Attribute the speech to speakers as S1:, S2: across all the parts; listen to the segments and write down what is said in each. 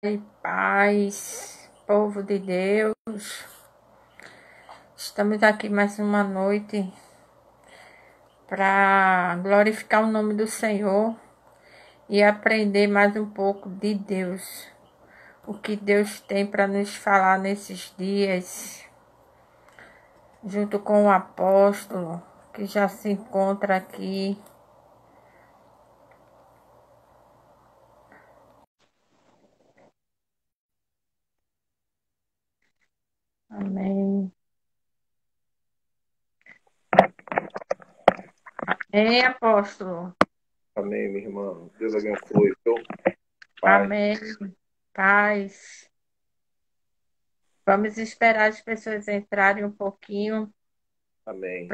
S1: e paz, povo de Deus. Estamos aqui mais uma noite para glorificar o nome do Senhor e aprender mais um pouco de Deus. O que Deus tem para nos falar nesses dias, junto com o apóstolo que já se encontra aqui. Amém. Amém, apóstolo.
S2: Amém, minha irmã. Deus abençoe. Pai.
S1: Amém. Paz. Vamos esperar as pessoas entrarem um pouquinho
S2: Amém.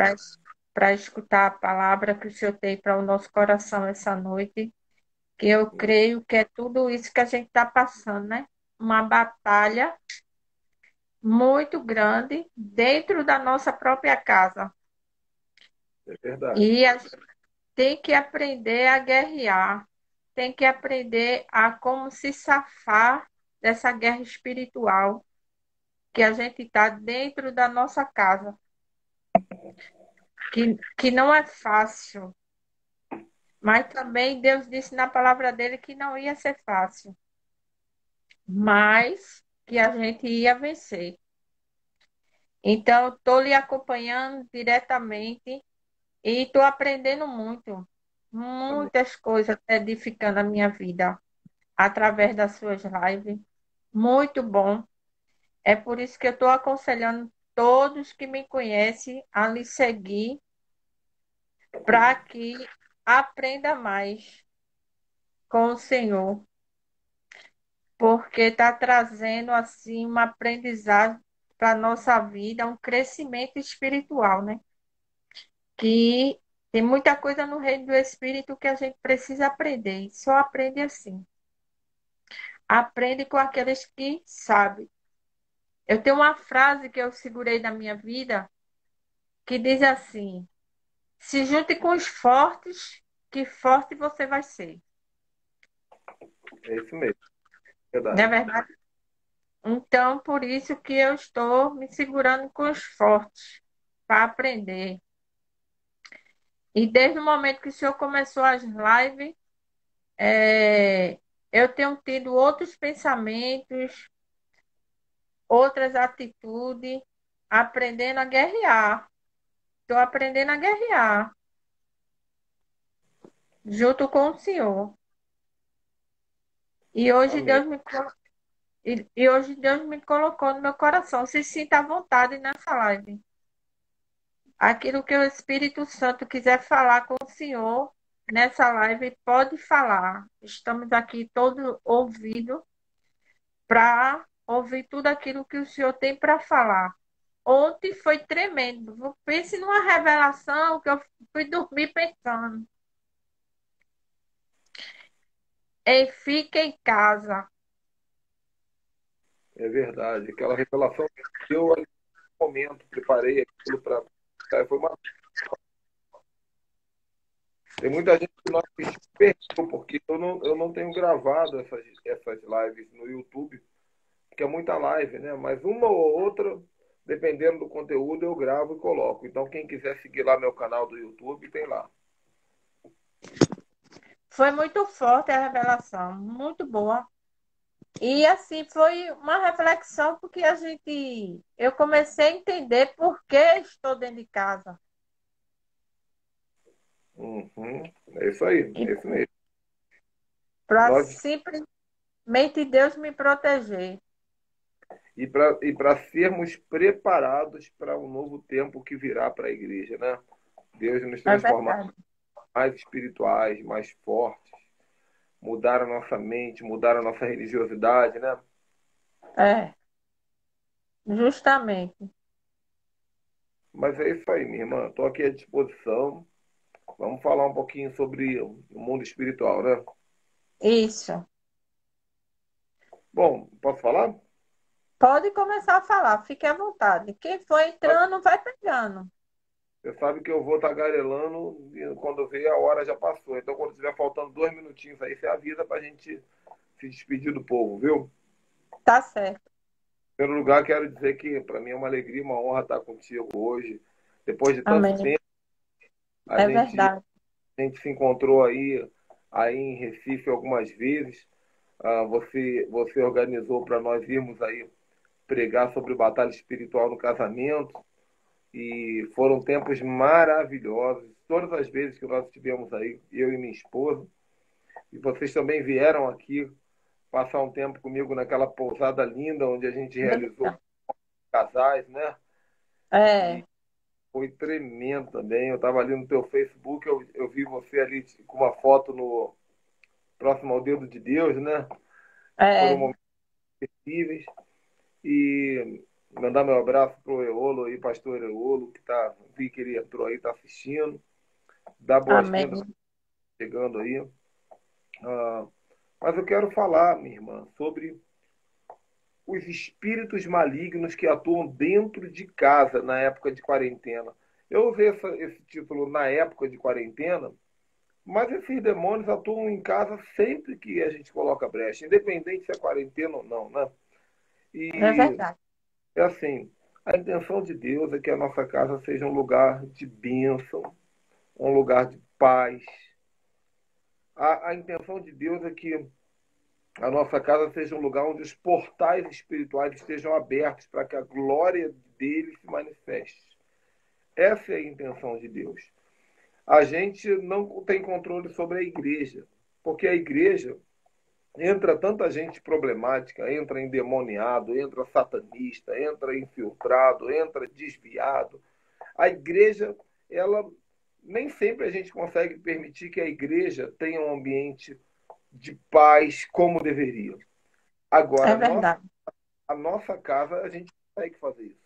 S1: para escutar a palavra que o Senhor tem para o nosso coração essa noite, que eu creio que é tudo isso que a gente está passando, né? Uma batalha muito grande dentro da nossa própria casa.
S2: É verdade.
S1: E a gente tem que aprender a guerrear, tem que aprender a como se safar dessa guerra espiritual que a gente está dentro da nossa casa, que não é fácil. Mas também Deus disse na palavra dele que não ia ser fácil, mas que a gente ia vencer. Então, estou lhe acompanhando diretamente e estou aprendendo muito,
S2: Amém.
S1: muitas coisas edificando a minha vida através das suas lives. Muito bom. É por isso que eu estou aconselhando todos que me conhecem a lhe seguir para que aprenda mais com o Senhor, porque está trazendo assim uma aprendizagem para a nossa vida, um crescimento espiritual, né? Que tem muita coisa no reino do Espírito que a gente precisa aprender, e só aprende assim. Aprende com aqueles que sabem. Eu tenho uma frase que eu segurei na minha vida que diz assim: se junte com os fortes, que forte você vai ser.
S2: É isso mesmo.
S1: Não é
S2: Verdade.
S1: verdade? Então, por isso que eu estou me segurando com os fortes para aprender. E desde o momento que o senhor começou as lives, eu tenho tido outros pensamentos, outras atitudes, aprendendo a guerrear. Estou aprendendo a guerrear junto com o senhor. E hoje
S2: Amém.
S1: Deus me colocou no meu coração. Se sinta à vontade nessa live. Aquilo que o Espírito Santo quiser falar com o senhor nessa live, pode falar. Estamos aqui todo ouvido para ouvir tudo aquilo que o senhor tem para falar. Ontem foi tremendo. Pense numa revelação que eu fui dormir pensando. Ei, fique em casa.
S2: É verdade. Aquela revelação que eu ali no momento preparei aquilo para. Foi uma. Tem muita gente que não assistiu, perdeu, porque eu não tenho gravado essas lives no YouTube, porque é muita live, né? Mas uma ou outra, dependendo do conteúdo, eu gravo e coloco. Então, quem quiser seguir lá meu canal do YouTube, tem lá.
S1: Foi muito forte a revelação, muito boa. E assim foi uma reflexão porque eu comecei a entender por que estou dentro de casa
S2: Uhum. É isso aí,
S1: e
S2: é isso mesmo.
S1: para
S2: Nós,
S1: simplesmente Deus me proteger.
S2: e para sermos preparados para um novo tempo que virá para a igreja, né? Deus nos
S1: É
S2: transformar
S1: verdade.
S2: mais espirituais, mais fortes, mudar a nossa mente, mudar a nossa religiosidade, né?
S1: É, justamente.
S2: Mas é isso aí, minha irmã. Estou aqui à disposição. Vamos falar um pouquinho sobre o mundo espiritual, né?
S1: Isso.
S2: Bom, posso falar?
S1: Pode começar a falar, fique à vontade. Quem for entrando, vai pegando.
S2: Você sabe que eu vou tagarelando e quando ver a hora já passou. Então, quando estiver faltando 2 minutinhos aí, você avisa para a gente se despedir do povo, viu?
S1: Tá certo.
S2: Em primeiro lugar, quero dizer que para mim é uma alegria, uma honra estar contigo hoje. Depois de tanto
S1: Amém.
S2: tempo, a
S1: É
S2: gente,
S1: verdade.
S2: a gente se encontrou aí em Recife algumas vezes. Você organizou para nós irmos aí pregar sobre batalha espiritual no casamento. E foram tempos maravilhosos. Todas as vezes que nós estivemos aí, eu e minha esposa, e vocês também vieram aqui passar um tempo comigo naquela pousada linda onde a gente realizou
S1: Eita.
S2: casais, né? E
S1: É,
S2: foi tremendo também. Eu estava ali no teu Facebook, eu vi você ali com uma foto no próximo ao dedo de Deus, né? Foram
S1: é.
S2: momentos incríveis. E mandar meu abraço pro Eolo aí, pastor Eolo, vi que ele entrou aí, tá assistindo. Dar boas-vindas
S1: Amém.
S2: chegando aí. Ah, mas eu quero falar, minha irmã, sobre os espíritos malignos que atuam dentro de casa na época de quarentena. Eu usei esse título na época de quarentena, mas esses demônios atuam em casa sempre que a gente coloca brecha, independente se é quarentena ou não, né?
S1: É
S2: E
S1: verdade.
S2: é assim, a intenção de Deus é que a nossa casa seja um lugar de bênção, um lugar de paz. A intenção de Deus é que a nossa casa seja um lugar onde os portais espirituais estejam abertos para que a glória dele se manifeste. Essa é a intenção de Deus. A gente não tem controle sobre a igreja, porque a igreja entra tanta gente problemática, entra endemoniado, entra satanista, entra infiltrado, entra desviado. A igreja, ela nem sempre a gente consegue permitir que a igreja tenha um ambiente de paz como deveria.
S1: É
S2: Agora,
S1: verdade.
S2: a nossa casa, a gente consegue fazer isso.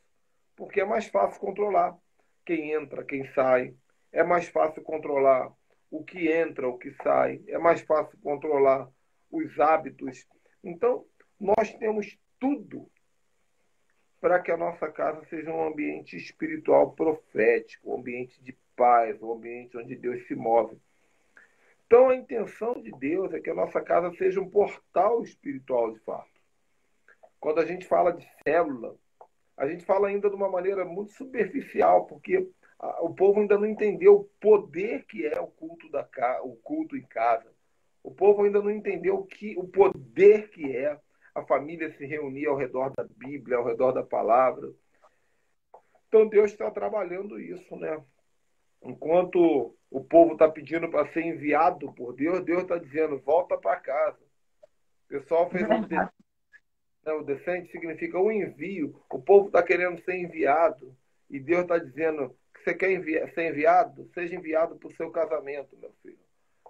S2: Porque é mais fácil controlar quem entra, quem sai. É mais fácil controlar o que entra, o que sai. É mais fácil controlar os hábitos. Então, nós temos tudo para que a nossa casa seja um ambiente espiritual profético, um ambiente de paz, um ambiente onde Deus se move. Então, a intenção de Deus é que a nossa casa seja um portal espiritual de fato. Quando a gente fala de célula, a gente fala ainda de uma maneira muito superficial, porque o povo ainda não entendeu o poder que é o culto em casa. O povo ainda não entendeu o poder que é a família se reunir ao redor da Bíblia, ao redor da palavra. Então Deus está trabalhando isso, né? Enquanto o povo está pedindo para ser enviado por Deus, Deus está dizendo, volta para casa. O pessoal fez um
S1: Verdade.
S2: né? O descende significa o envio. O povo está querendo ser enviado. E Deus está dizendo que você quer ser enviado? Seja enviado para o seu casamento, meu filho.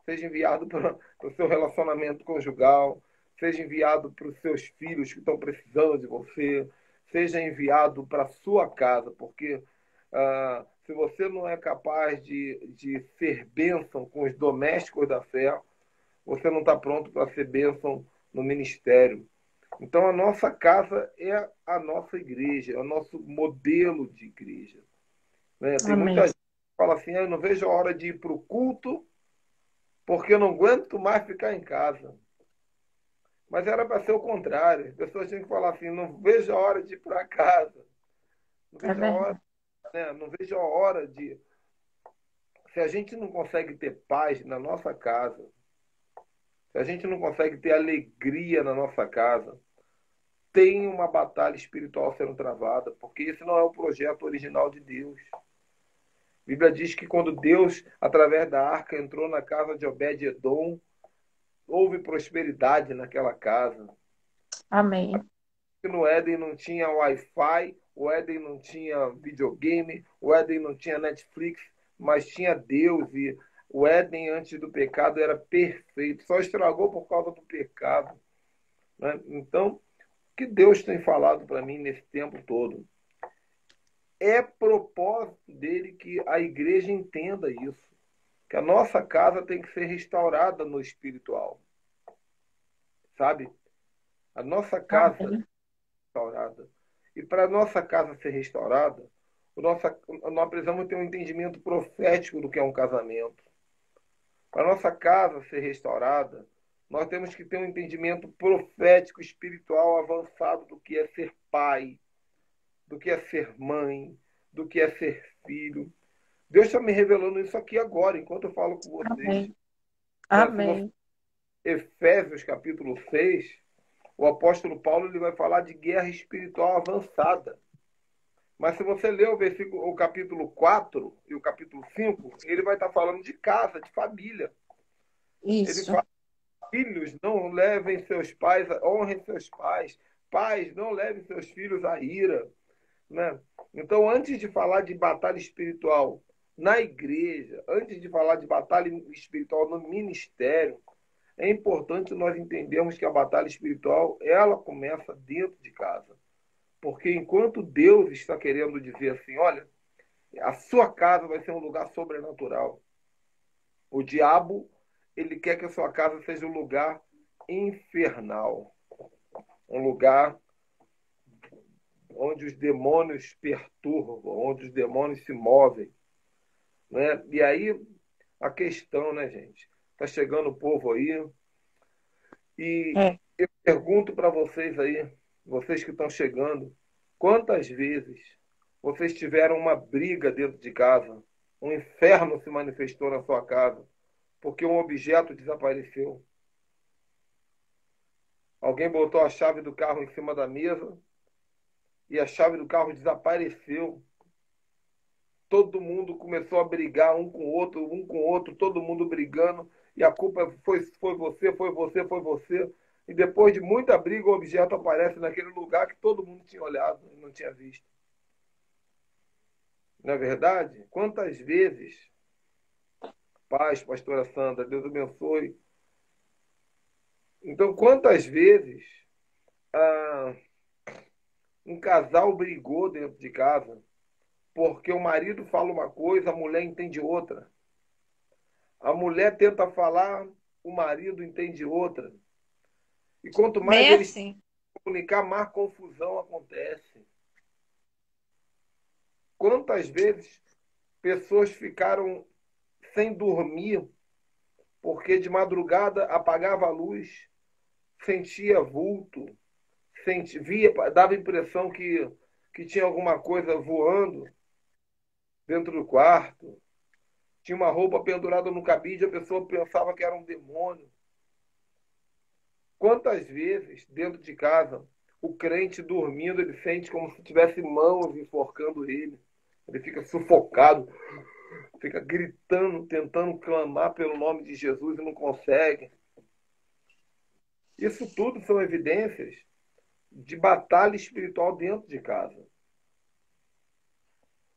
S2: Seja enviado para o seu relacionamento conjugal. Seja enviado para os seus filhos que estão precisando de você. Seja enviado para a sua casa, porque se você não é capaz de ser bênção com os domésticos da fé, você não está pronto para ser bênção no ministério. Então, a nossa casa é a nossa igreja, é o nosso modelo de igreja. Né? Tem muita
S1: Amém.
S2: gente que fala assim: eu não vejo a hora de ir para o culto porque eu não aguento mais ficar em casa. Mas era para ser o contrário. As pessoas tinham que falar assim: não vejo a hora de ir para casa. Não
S1: É
S2: vejo a hora,
S1: verdade.
S2: né? Não vejo a hora de. Se a gente não consegue ter paz na nossa casa, se a gente não consegue ter alegria na nossa casa, tem uma batalha espiritual sendo travada, porque esse não é o projeto original de Deus. A Bíblia diz que quando Deus, através da arca, entrou na casa de Obed-Edom, houve prosperidade naquela casa.
S1: Amém.
S2: No Éden não tinha Wi-Fi, o Éden não tinha videogame, o Éden não tinha Netflix, mas tinha Deus. E o Éden, antes do pecado, era perfeito. Só estragou por causa do pecado. Né? Então, o que Deus tem falado para mim nesse tempo todo? É propósito dele que a igreja entenda isso, que a nossa casa tem que ser restaurada no espiritual, sabe? A nossa casa
S1: Amém.
S2: restaurada. E para a nossa casa ser restaurada, nós precisamos ter um entendimento profético do que é um casamento. Para a nossa casa ser restaurada, Nós temos que ter um entendimento profético, espiritual avançado do que é ser pai, do que é ser mãe, do que é ser filho. Deus está me revelando isso aqui agora, enquanto eu falo com vocês.
S1: Amém.
S2: Né? Se você,
S1: Amém.
S2: Efésios capítulo 6, o apóstolo Paulo ele vai falar de guerra espiritual avançada. Mas se você ler o capítulo 4 e o capítulo 5, ele vai estar falando de casa, de família. Ele
S1: Isso.
S2: fala, filhos, não levem seus pais, honrem seus pais. Pais, não levem seus filhos à ira. Né? Então, antes de falar de batalha espiritual na igreja, antes de falar de batalha espiritual no ministério, é importante nós entendermos que a batalha espiritual ela começa dentro de casa. Porque enquanto Deus está querendo dizer assim, olha, a sua casa vai ser um lugar sobrenatural. O diabo, ele quer que a sua casa seja um lugar infernal. Um lugar onde os demônios perturbam, onde os demônios se movem. Né? E aí, a questão, né, gente? Está chegando o povo aí. E
S1: É.
S2: eu pergunto para vocês aí, vocês que estão chegando, quantas vezes vocês tiveram uma briga dentro de casa? Um inferno se manifestou na sua casa porque um objeto desapareceu. Alguém botou a chave do carro em cima da mesa e a chave do carro desapareceu. Todo mundo começou a brigar um com o outro, todo mundo brigando, e a culpa foi você, foi você, foi você. E depois de muita briga, o objeto aparece naquele lugar que todo mundo tinha olhado e não tinha visto. Não é verdade? Quantas vezes, paz, pastora Sandra, Deus abençoe. Então, quantas vezes ah, um casal brigou dentro de casa porque o marido fala uma coisa, a mulher entende outra. A mulher tenta falar, o marido entende outra. E quanto mais
S1: Bem
S2: eles
S1: assim.
S2: comunicar, mais confusão acontece. Quantas vezes pessoas ficaram sem dormir porque de madrugada apagava a luz, sentia vulto, via, dava a impressão que tinha alguma coisa voando dentro do quarto. Tinha uma roupa pendurada no cabide, a pessoa pensava que era um demônio. Quantas vezes, dentro de casa, o crente dormindo, ele sente como se tivesse mãos enforcando ele. Ele fica sufocado, fica gritando, tentando clamar pelo nome de Jesus e não consegue. Isso tudo são evidências de batalha espiritual dentro de casa.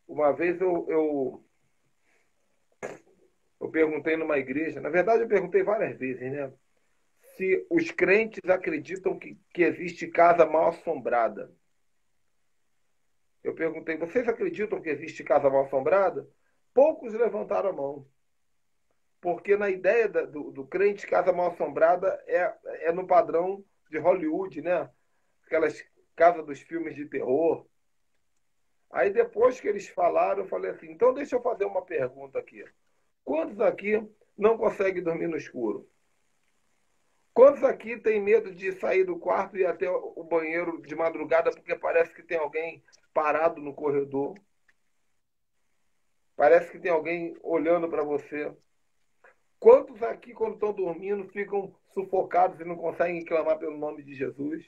S2: Uma vez eu perguntei numa igreja, na verdade eu perguntei várias vezes, né? Se os crentes acreditam que existe casa mal assombrada. Eu perguntei, vocês acreditam que existe casa mal assombrada? Poucos levantaram a mão. Porque na ideia do crente, casa mal assombrada é no padrão de Hollywood, né? Aquelas casas dos filmes de terror. Aí depois que eles falaram, eu falei assim, então deixa eu fazer uma pergunta aqui. Quantos aqui não conseguem dormir no escuro? Quantos aqui têm medo de sair do quarto e ir até o banheiro de madrugada porque parece que tem alguém parado no corredor? Parece que tem alguém olhando para você. Quantos aqui, quando estão dormindo, ficam sufocados e não conseguem clamar pelo nome de Jesus?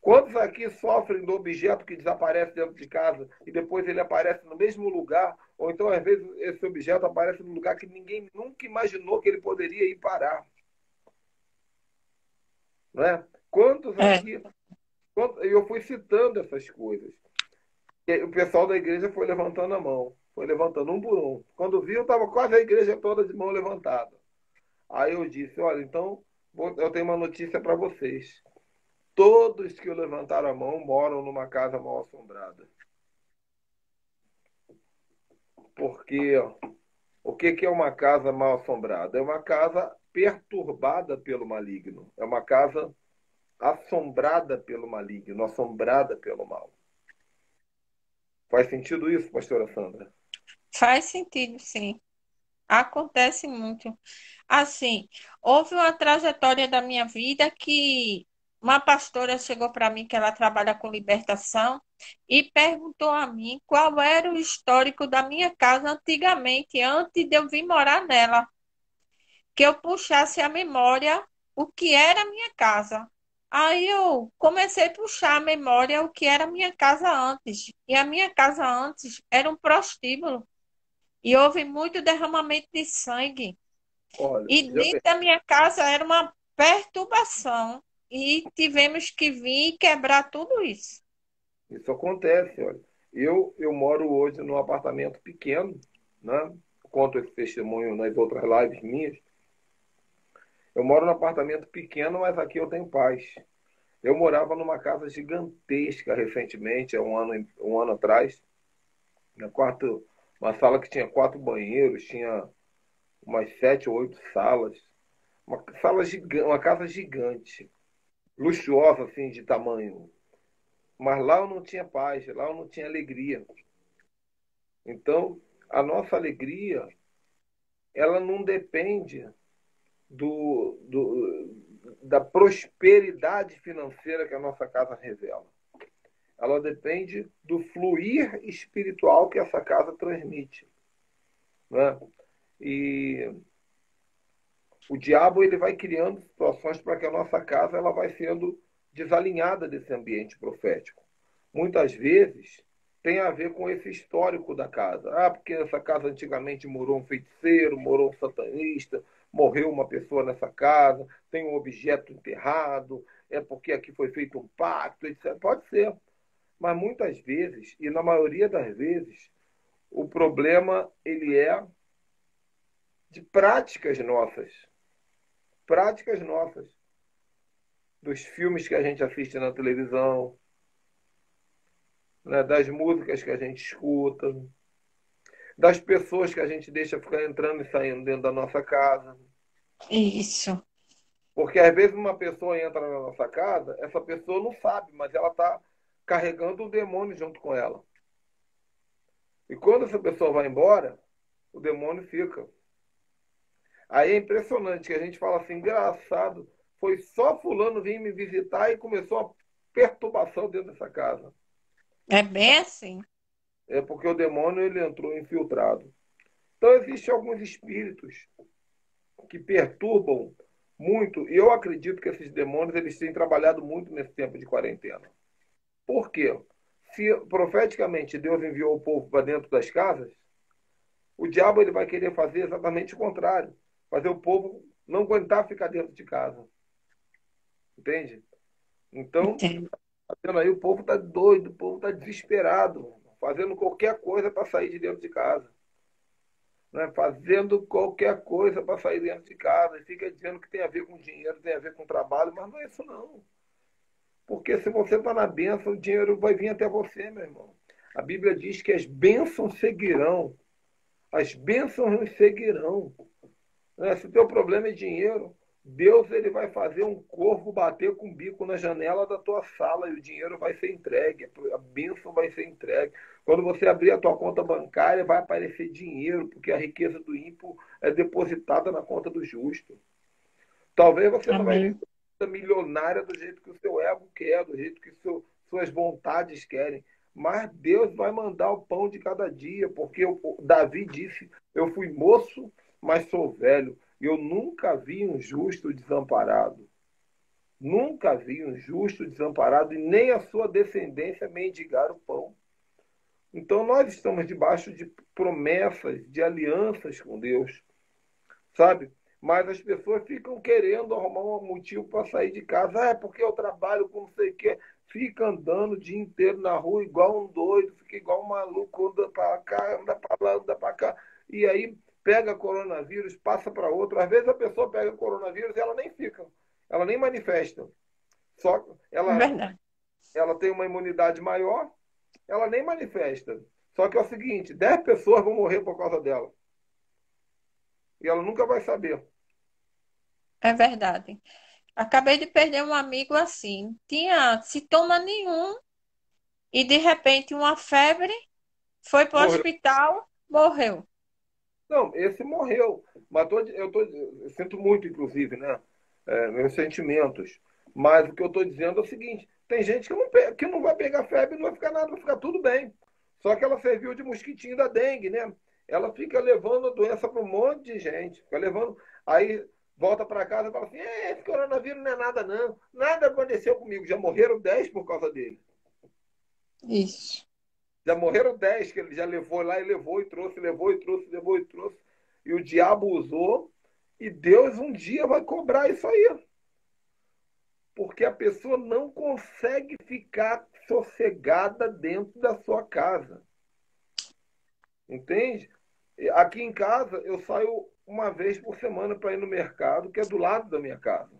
S2: Quantos aqui sofrem do objeto que desaparece dentro de casa e depois ele aparece no mesmo lugar? Ou então, às vezes, esse objeto aparece no lugar que ninguém nunca imaginou que ele poderia ir parar. Não é? Quantos
S1: É.
S2: aqui. Eu fui citando essas coisas. E o pessoal da igreja foi levantando a mão. Foi levantando um por um. Quando vi, eu estava quase a igreja toda de mão levantada. Aí eu disse: olha, então eu tenho uma notícia para vocês. Todos que levantaram a mão moram numa casa mal assombrada. Porque o que é uma casa mal assombrada? É uma casa perturbada pelo maligno. É uma casa assombrada pelo maligno, assombrada pelo mal. Faz sentido isso, pastora Sandra?
S1: Faz sentido, sim. Acontece muito. Assim, houve uma trajetória da minha vida que uma pastora chegou para mim, que ela trabalha com libertação, e perguntou a mim qual era o histórico da minha casa antigamente, antes de eu vir morar nela, que eu puxasse a memória o que era a minha casa. Aí eu comecei a puxar a memória o que era a minha casa antes. E a minha casa antes era um prostíbulo. E houve muito derramamento de sangue.
S2: Olha,
S1: E
S2: já
S1: dentro da minha casa era uma perturbação. E tivemos que vir e quebrar tudo isso.
S2: isso acontece, olha. Eu moro hoje num apartamento pequeno, né? Conto esse testemunho nas outras lives minhas. Eu moro num apartamento pequeno, mas aqui eu tenho paz. Eu morava numa casa gigantesca recentemente, há um ano atrás. Uma sala que tinha 4 banheiros, tinha umas 7 ou 8 salas. Uma casa gigante, luxuosa assim de tamanho. Mas lá eu não tinha paz, lá eu não tinha alegria. Então, a nossa alegria, ela não depende da prosperidade financeira que a nossa casa revela. Ela depende do fluir espiritual que essa casa transmite, né? E o diabo ele vai criando situações para que a nossa casa ela vai sendo desalinhada desse ambiente profético. Muitas vezes tem a ver com esse histórico da casa. Ah, porque nessa casa antigamente morou um feiticeiro, morou um satanista, morreu uma pessoa nessa casa, tem um objeto enterrado, é porque aqui foi feito um pacto, etc. Pode ser, mas muitas vezes, e na maioria das vezes, o problema ele é de práticas nossas, dos filmes que a gente assiste na televisão, né, das músicas que a gente escuta, das pessoas que a gente deixa ficar entrando e saindo dentro da nossa casa.
S1: Isso.
S2: Porque às vezes uma pessoa entra na nossa casa, essa pessoa não sabe, mas ela está carregando um demônio junto com ela. E quando essa pessoa vai embora, o demônio fica. Aí é impressionante que a gente fala assim, engraçado, foi só fulano vir me visitar e começou a perturbação dentro dessa casa.
S1: É bem assim.
S2: É porque o demônio ele entrou infiltrado. Então existem alguns espíritos que perturbam muito, e eu acredito que esses demônios eles têm trabalhado muito nesse tempo de quarentena. Por quê? Se profeticamente Deus enviou o povo para dentro das casas, o diabo ele vai querer fazer exatamente o contrário, fazer o povo não aguentar ficar dentro de casa, entende? Então,
S1: Entendo.
S2: tá vendo aí, o povo está doido, o povo está desesperado, fazendo qualquer coisa para sair de dentro de casa, né? Fazendo qualquer coisa para sair dentro de casa, e fica dizendo que tem a ver com dinheiro, tem a ver com trabalho, mas não é isso não. Porque se você está na bênção, o dinheiro vai vir até você, meu irmão. A Bíblia diz que as bênçãos seguirão. As bênçãos nos seguirão. Né? Se o teu problema é dinheiro, Deus ele vai fazer um corvo bater com o bico na janela da tua sala e o dinheiro vai ser entregue, a bênção vai ser entregue. Quando você abrir a tua conta bancária, vai aparecer dinheiro, porque a riqueza do ímpio é depositada na conta do justo. Talvez você não vai
S1: Amém.
S2: viver uma vida milionária do jeito que o seu ego quer, do jeito que suas vontades querem. Mas Deus vai mandar o pão de cada dia, porque Davi disse: Eu fui moço, mas sou velho. Eu nunca vi um justo desamparado. Nunca vi um justo desamparado e nem a sua descendência mendigar o pão. Então nós estamos debaixo de promessas, de alianças com Deus, sabe? Mas as pessoas ficam querendo arrumar um motivo para sair de casa. Ah, é porque eu trabalho com não sei o quê. Fica andando o dia inteiro na rua igual um doido, fica igual um maluco, anda para cá, anda para lá, anda para cá. E aí pega coronavírus, passa para outro. Às vezes a pessoa pega coronavírus e ela nem fica, ela nem manifesta. Só
S1: É verdade.
S2: ela tem uma imunidade maior, ela nem manifesta. Só que é o seguinte, 10 pessoas vão morrer por causa dela. E ela nunca vai saber.
S1: É verdade. Acabei de perder um amigo assim. Tinha sintoma nenhum e de repente uma febre, foi para o
S2: Morreu.
S1: hospital, morreu.
S2: Não, esse morreu. Mas eu sinto muito, inclusive, né? Meus sentimentos. Mas o que eu estou dizendo é o seguinte: tem gente que não vai pegar febre, não vai ficar nada, vai ficar tudo bem. Só que ela serviu de mosquitinho da dengue, né? Ela fica levando a doença para um monte de gente. Fica levando. Aí volta para casa e fala assim: esse coronavírus não é nada, não. Nada aconteceu comigo. Já morreram 10 por causa dele.
S1: Isso.
S2: Já morreram 10 que ele já levou lá e levou e trouxe, levou e trouxe, levou e trouxe. E o diabo usou. E Deus um dia vai cobrar isso aí. Porque a pessoa não consegue ficar sossegada dentro da sua casa. Entende? Aqui em casa, eu saio uma vez por semana para ir no mercado, que é do lado da minha casa.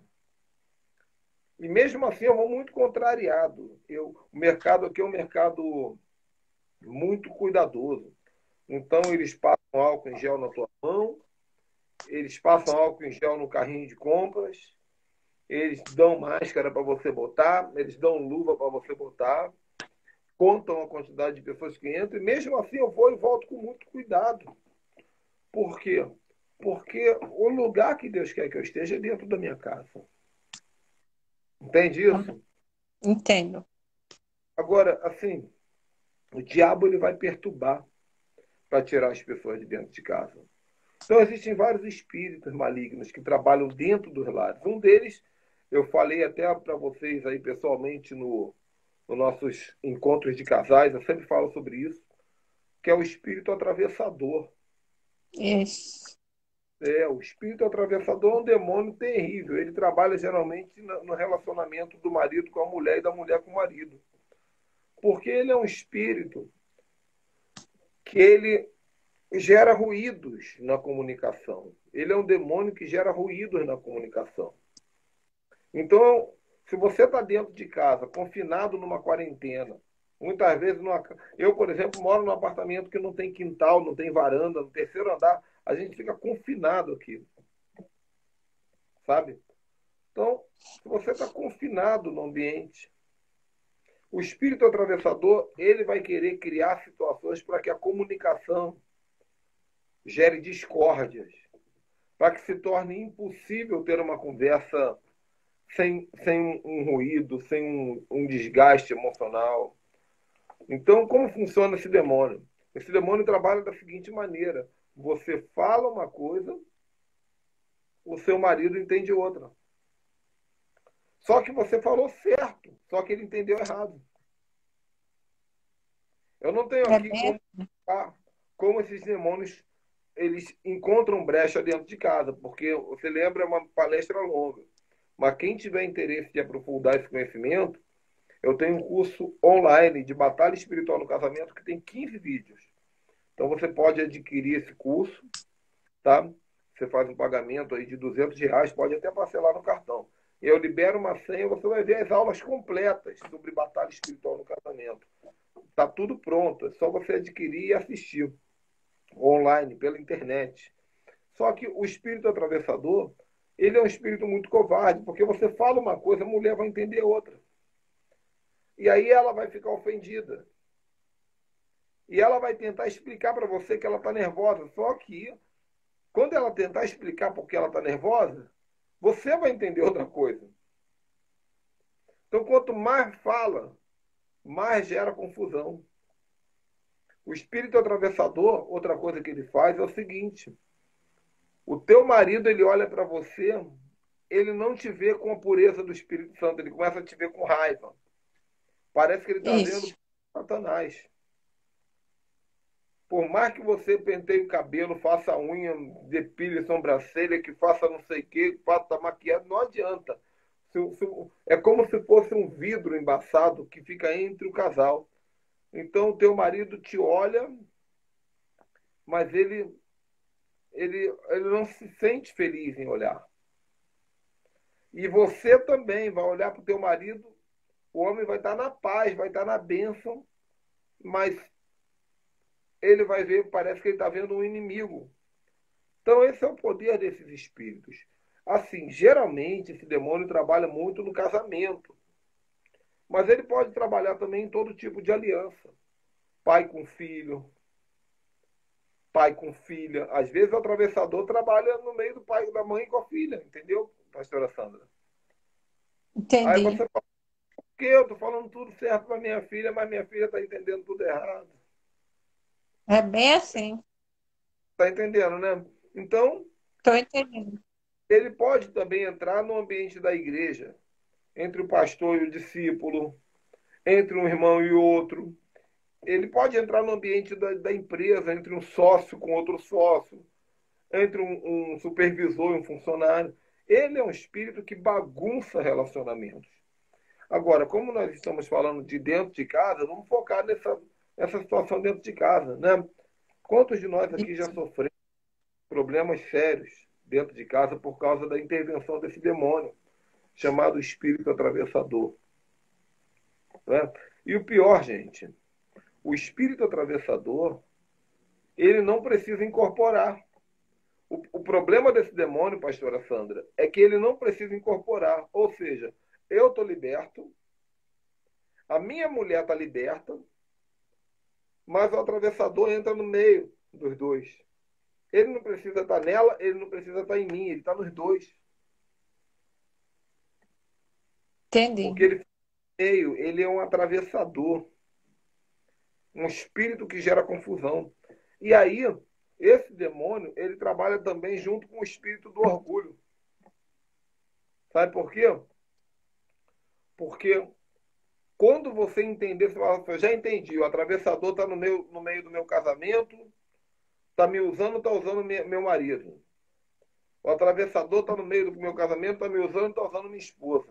S2: E mesmo assim, eu vou muito contrariado. O mercado aqui é um mercado muito cuidadoso. Então, eles passam álcool em gel na tua mão, eles passam álcool em gel no carrinho de compras, eles dão máscara para você botar, eles dão luva para você botar, contam a quantidade de pessoas que entram, e mesmo assim eu vou e volto com muito cuidado. Por quê? Porque o lugar que Deus quer que eu esteja é dentro da minha casa. Entende isso?
S1: Entendo.
S2: Agora, assim, o diabo ele vai perturbar para tirar as pessoas de dentro de casa. Então, existem vários espíritos malignos que trabalham dentro dos lares. Um deles, eu falei até para vocês aí pessoalmente nos nossos encontros de casais, eu sempre falo sobre isso, que é o espírito atravessador.
S1: Isso.
S2: O espírito atravessador é um demônio terrível. Ele trabalha geralmente no relacionamento do marido com a mulher e da mulher com o marido. Porque ele é um espírito que ele gera ruídos na comunicação. Ele é um demônio que gera ruídos na comunicação. Então, se você está dentro de casa, confinado numa quarentena, muitas vezes, eu, por exemplo, moro num apartamento que não tem quintal, não tem varanda, no terceiro andar, a gente fica confinado aqui, sabe? Então, se você está confinado no ambiente, o espírito atravessador, ele vai querer criar situações para que a comunicação gere discórdias, para que se torne impossível ter uma conversa sem um ruído, sem um desgaste emocional. Então, como funciona esse demônio? Esse demônio trabalha da seguinte maneira: você fala uma coisa, o seu marido entende outra. Só que você falou certo, só que ele entendeu errado. Eu não tenho
S1: É
S2: aqui
S1: bem
S2: como esses demônios eles encontram brecha dentro de casa, porque você lembra, é uma palestra longa. Mas quem tiver interesse de aprofundar esse conhecimento, eu tenho um curso online de batalha espiritual no casamento que tem 15 vídeos. Então você pode adquirir esse curso, tá? Você faz um pagamento aí de R$ 200, pode até parcelar no cartão. Eu libero uma senha, você vai ver as aulas completas sobre batalha espiritual no casamento. Tá tudo pronto, é só você adquirir e assistir online, pela internet. Só que o espírito atravessador, ele é um espírito muito covarde, porque você fala uma coisa, a mulher vai entender outra. E aí ela vai ficar ofendida. E ela vai tentar explicar para você que ela está nervosa. Só que, quando ela tentar explicar por que ela está nervosa, você vai entender outra coisa. Então, quanto mais fala, mais gera confusão. O espírito atravessador, outra coisa que ele faz é o seguinte: o teu marido, ele olha para você, ele não te vê com a pureza do Espírito Santo, ele começa a te ver com raiva. Parece que ele está vendo
S1: isso.
S2: Satanás. Por mais que você penteie o cabelo, faça a unha, depile a sobrancelha, que faça não sei o que, faça maquiagem, não adianta. É como se fosse um vidro embaçado que fica entre o casal. Então, o teu marido te olha, mas ele não se sente feliz em olhar. E você também vai olhar para o teu marido, o homem vai estar na paz, vai estar na bênção, mas ele vai ver, parece que ele está vendo um inimigo. Então, esse é o poder desses espíritos. Assim, geralmente, esse demônio trabalha muito no casamento, mas ele pode trabalhar também em todo tipo de aliança. Pai com filho, pai com filha. Às vezes o atravessador trabalha no meio do pai e da mãe com a filha, entendeu, pastora Sandra? Aí
S1: Entendi.
S2: você fala, por que eu estou falando tudo certo para minha filha, mas minha filha está entendendo tudo errado?
S1: É bem assim.
S2: Está entendendo, né? Então,
S1: Estou entendendo.
S2: ele pode também entrar no ambiente da igreja, entre o pastor e o discípulo, entre um irmão e outro. Ele pode entrar no ambiente da empresa, entre um sócio com outro sócio, entre um supervisor e um funcionário. Ele é um espírito que bagunça relacionamentos. Agora, como nós estamos falando de dentro de casa, vamos focar nessa situação dentro de casa, né? Quantos de nós aqui já
S1: Isso.
S2: sofremos problemas sérios dentro de casa por causa da intervenção desse demônio, chamado espírito atravessador, né? E o pior, gente, o espírito atravessador, ele não precisa incorporar. O problema desse demônio, pastora Sandra, é que ele não precisa incorporar. Ou seja, eu estou liberto, a minha mulher está liberta, mas o atravessador entra no meio dos dois. Ele não precisa estar nela, ele não precisa estar em mim, ele está nos dois.
S1: Entendi.
S2: Porque ele meio, ele é um atravessador, um espírito que gera confusão. E aí, esse demônio, ele trabalha também junto com o espírito do orgulho. Sabe por quê? Porque quando você entender, você fala, eu já entendi, o atravessador está no meio do meu casamento, está me usando, está usando meu marido. O atravessador está no meio do meu casamento, está me usando, está usando minha esposa.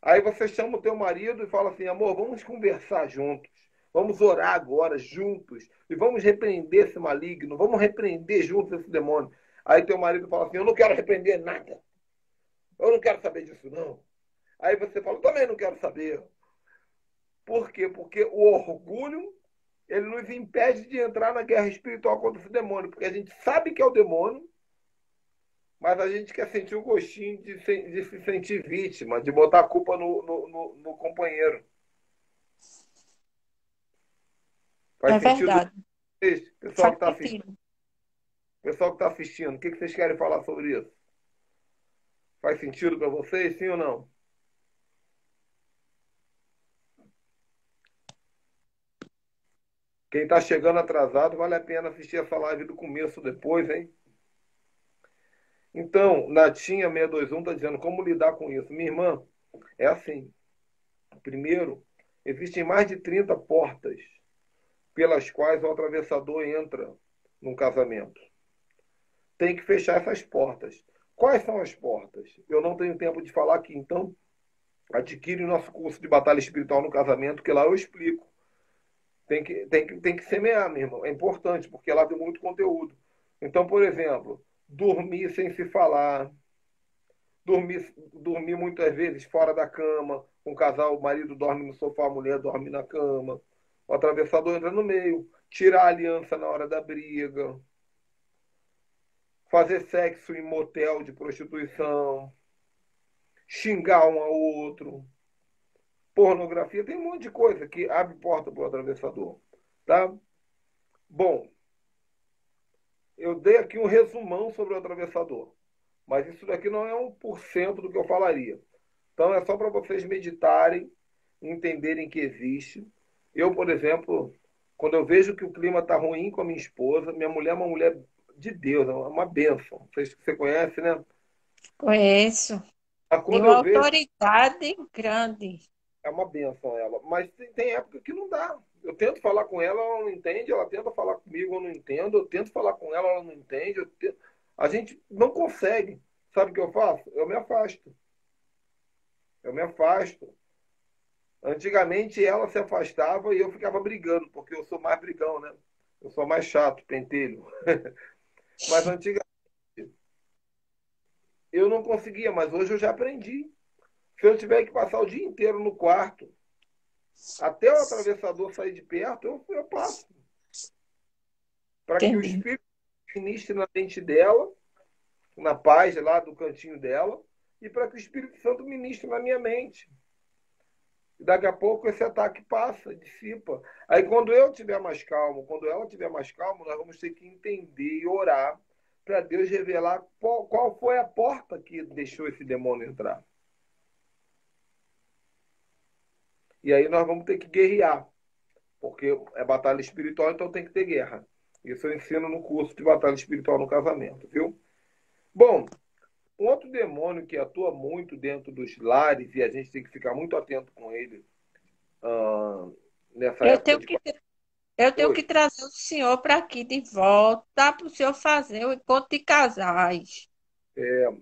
S2: Aí você chama o teu marido e fala assim, amor, vamos conversar juntos. Vamos orar agora juntos. E vamos repreender esse maligno. Vamos repreender juntos esse demônio. Aí teu marido fala assim, eu não quero repreender nada. Eu não quero saber disso, não. Aí você fala, eu também não quero saber. Por quê? Porque o orgulho, ele nos impede de entrar na guerra espiritual contra esse demônio. Porque a gente sabe que é o demônio, mas a gente quer sentir o gostinho de se sentir vítima, de botar a culpa no companheiro.
S1: É
S2: Faz sentido
S1: verdade.
S2: para vocês?
S1: Faz sentido.
S2: Pessoal que está assistindo, o que vocês querem falar sobre isso? Faz sentido para vocês, sim ou não? Quem está chegando atrasado, vale a pena assistir essa live do começo depois, hein? Então, Natinha 621 está dizendo como lidar com isso. Minha irmã, é assim. Primeiro, existem mais de 30 portas pelas quais o atravessador entra num casamento. Tem que fechar essas portas. Quais são as portas? Eu não tenho tempo de falar aqui, então adquire o nosso curso de batalha espiritual no casamento, que lá eu explico. Tem que semear, meu irmão. É importante, porque lá tem muito conteúdo. Então, por exemplo, dormir sem se falar, dormir muitas vezes fora da cama, um casal, o marido dorme no sofá, a mulher dorme na cama, o atravessador entra no meio, tirar a aliança na hora da briga, fazer sexo em motel de prostituição, xingar um ao outro, pornografia, tem um monte de coisa que abre porta para o atravessador. Tá? Bom, eu dei aqui um resumão sobre o atravessador, mas isso daqui não é 1% do que eu falaria. Então é só para vocês meditarem, entenderem que existe. Eu, por exemplo, quando eu vejo que o clima está ruim com a minha esposa, minha mulher é uma mulher de Deus, é uma bênção. Você conhece, né?
S1: Conheço.
S2: Mas
S1: De
S2: quando
S1: uma
S2: eu vejo,
S1: autoridade grande.
S2: é uma bênção ela. Mas tem época que não dá. Eu tento falar com ela, ela não entende. Ela tenta falar comigo, eu não entendo. Eu tento falar com ela, ela não entende. A gente não consegue. Sabe o que eu faço? Eu me afasto. Eu me afasto. Antigamente ela se afastava e eu ficava brigando, porque eu sou mais brigão, né? Eu sou mais chato, pentelho. Mas antigamente eu não conseguia, mas hoje eu já aprendi. Se eu tiver que passar o dia inteiro no quarto, até o atravessador sair de perto, eu passo. Para que o
S1: Entendi.
S2: Espírito ministre na mente dela, na paz lá do cantinho dela, e para que o Espírito Santo ministre na minha mente. Daqui a pouco esse ataque passa, dissipa. Aí quando eu estiver mais calmo, quando ela estiver mais calmo, nós vamos ter que entender e orar para Deus revelar qual foi a porta que deixou esse demônio entrar. E aí nós vamos ter que guerrear, porque é batalha espiritual, então tem que ter guerra. Isso eu ensino no curso de batalha espiritual no casamento, viu? Bom, um outro demônio que atua muito dentro dos lares e a gente tem que ficar muito atento com ele ah, nessa
S1: Eu
S2: época
S1: tenho
S2: de...
S1: que, eu tenho que
S2: Oi.
S1: trazer o senhor para aqui de volta para o senhor fazer o encontro de casais.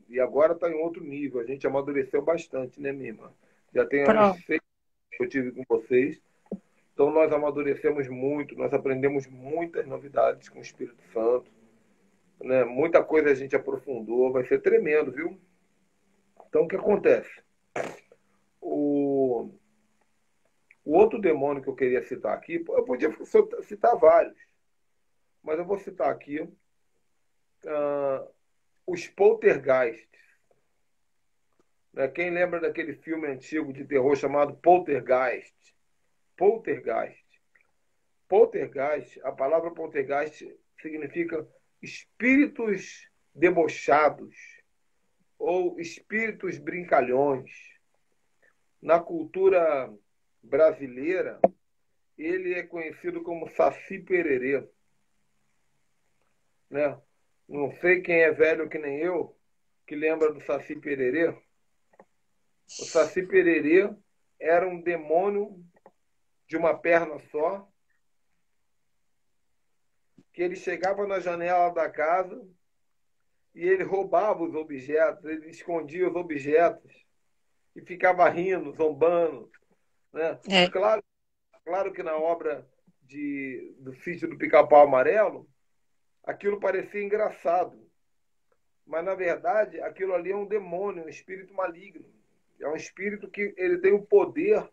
S2: E agora está em outro nível. A gente amadureceu bastante, né, minha irmã? Já tem uns
S1: Pronto.
S2: 6 que eu tive com vocês. Então nós amadurecemos muito, nós aprendemos muitas novidades com o Espírito Santo. Né? Muita coisa a gente aprofundou, vai ser tremendo, viu? Então o que acontece? O, o outro demônio que eu queria citar aqui, eu podia citar vários, mas eu vou citar aqui os poltergeists. Né? Quem lembra daquele filme antigo de terror chamado Poltergeist? Poltergeist. Poltergeist, a palavra poltergeist significa espíritos debochados ou espíritos brincalhões. Na cultura brasileira, ele é conhecido como Saci Pererê. Né? Não sei quem é velho que nem eu, que lembra do Saci Pererê. O Saci Pererê era um demônio de uma perna só, que ele chegava na janela da casa e ele roubava os objetos, ele escondia os objetos e ficava rindo, zombando. Né?
S1: É,
S2: Claro, claro que na obra do Sítio do Pica-Pau Amarelo, aquilo parecia engraçado, mas na verdade aquilo ali é um demônio, um espírito maligno. É um espírito que ele tem o poder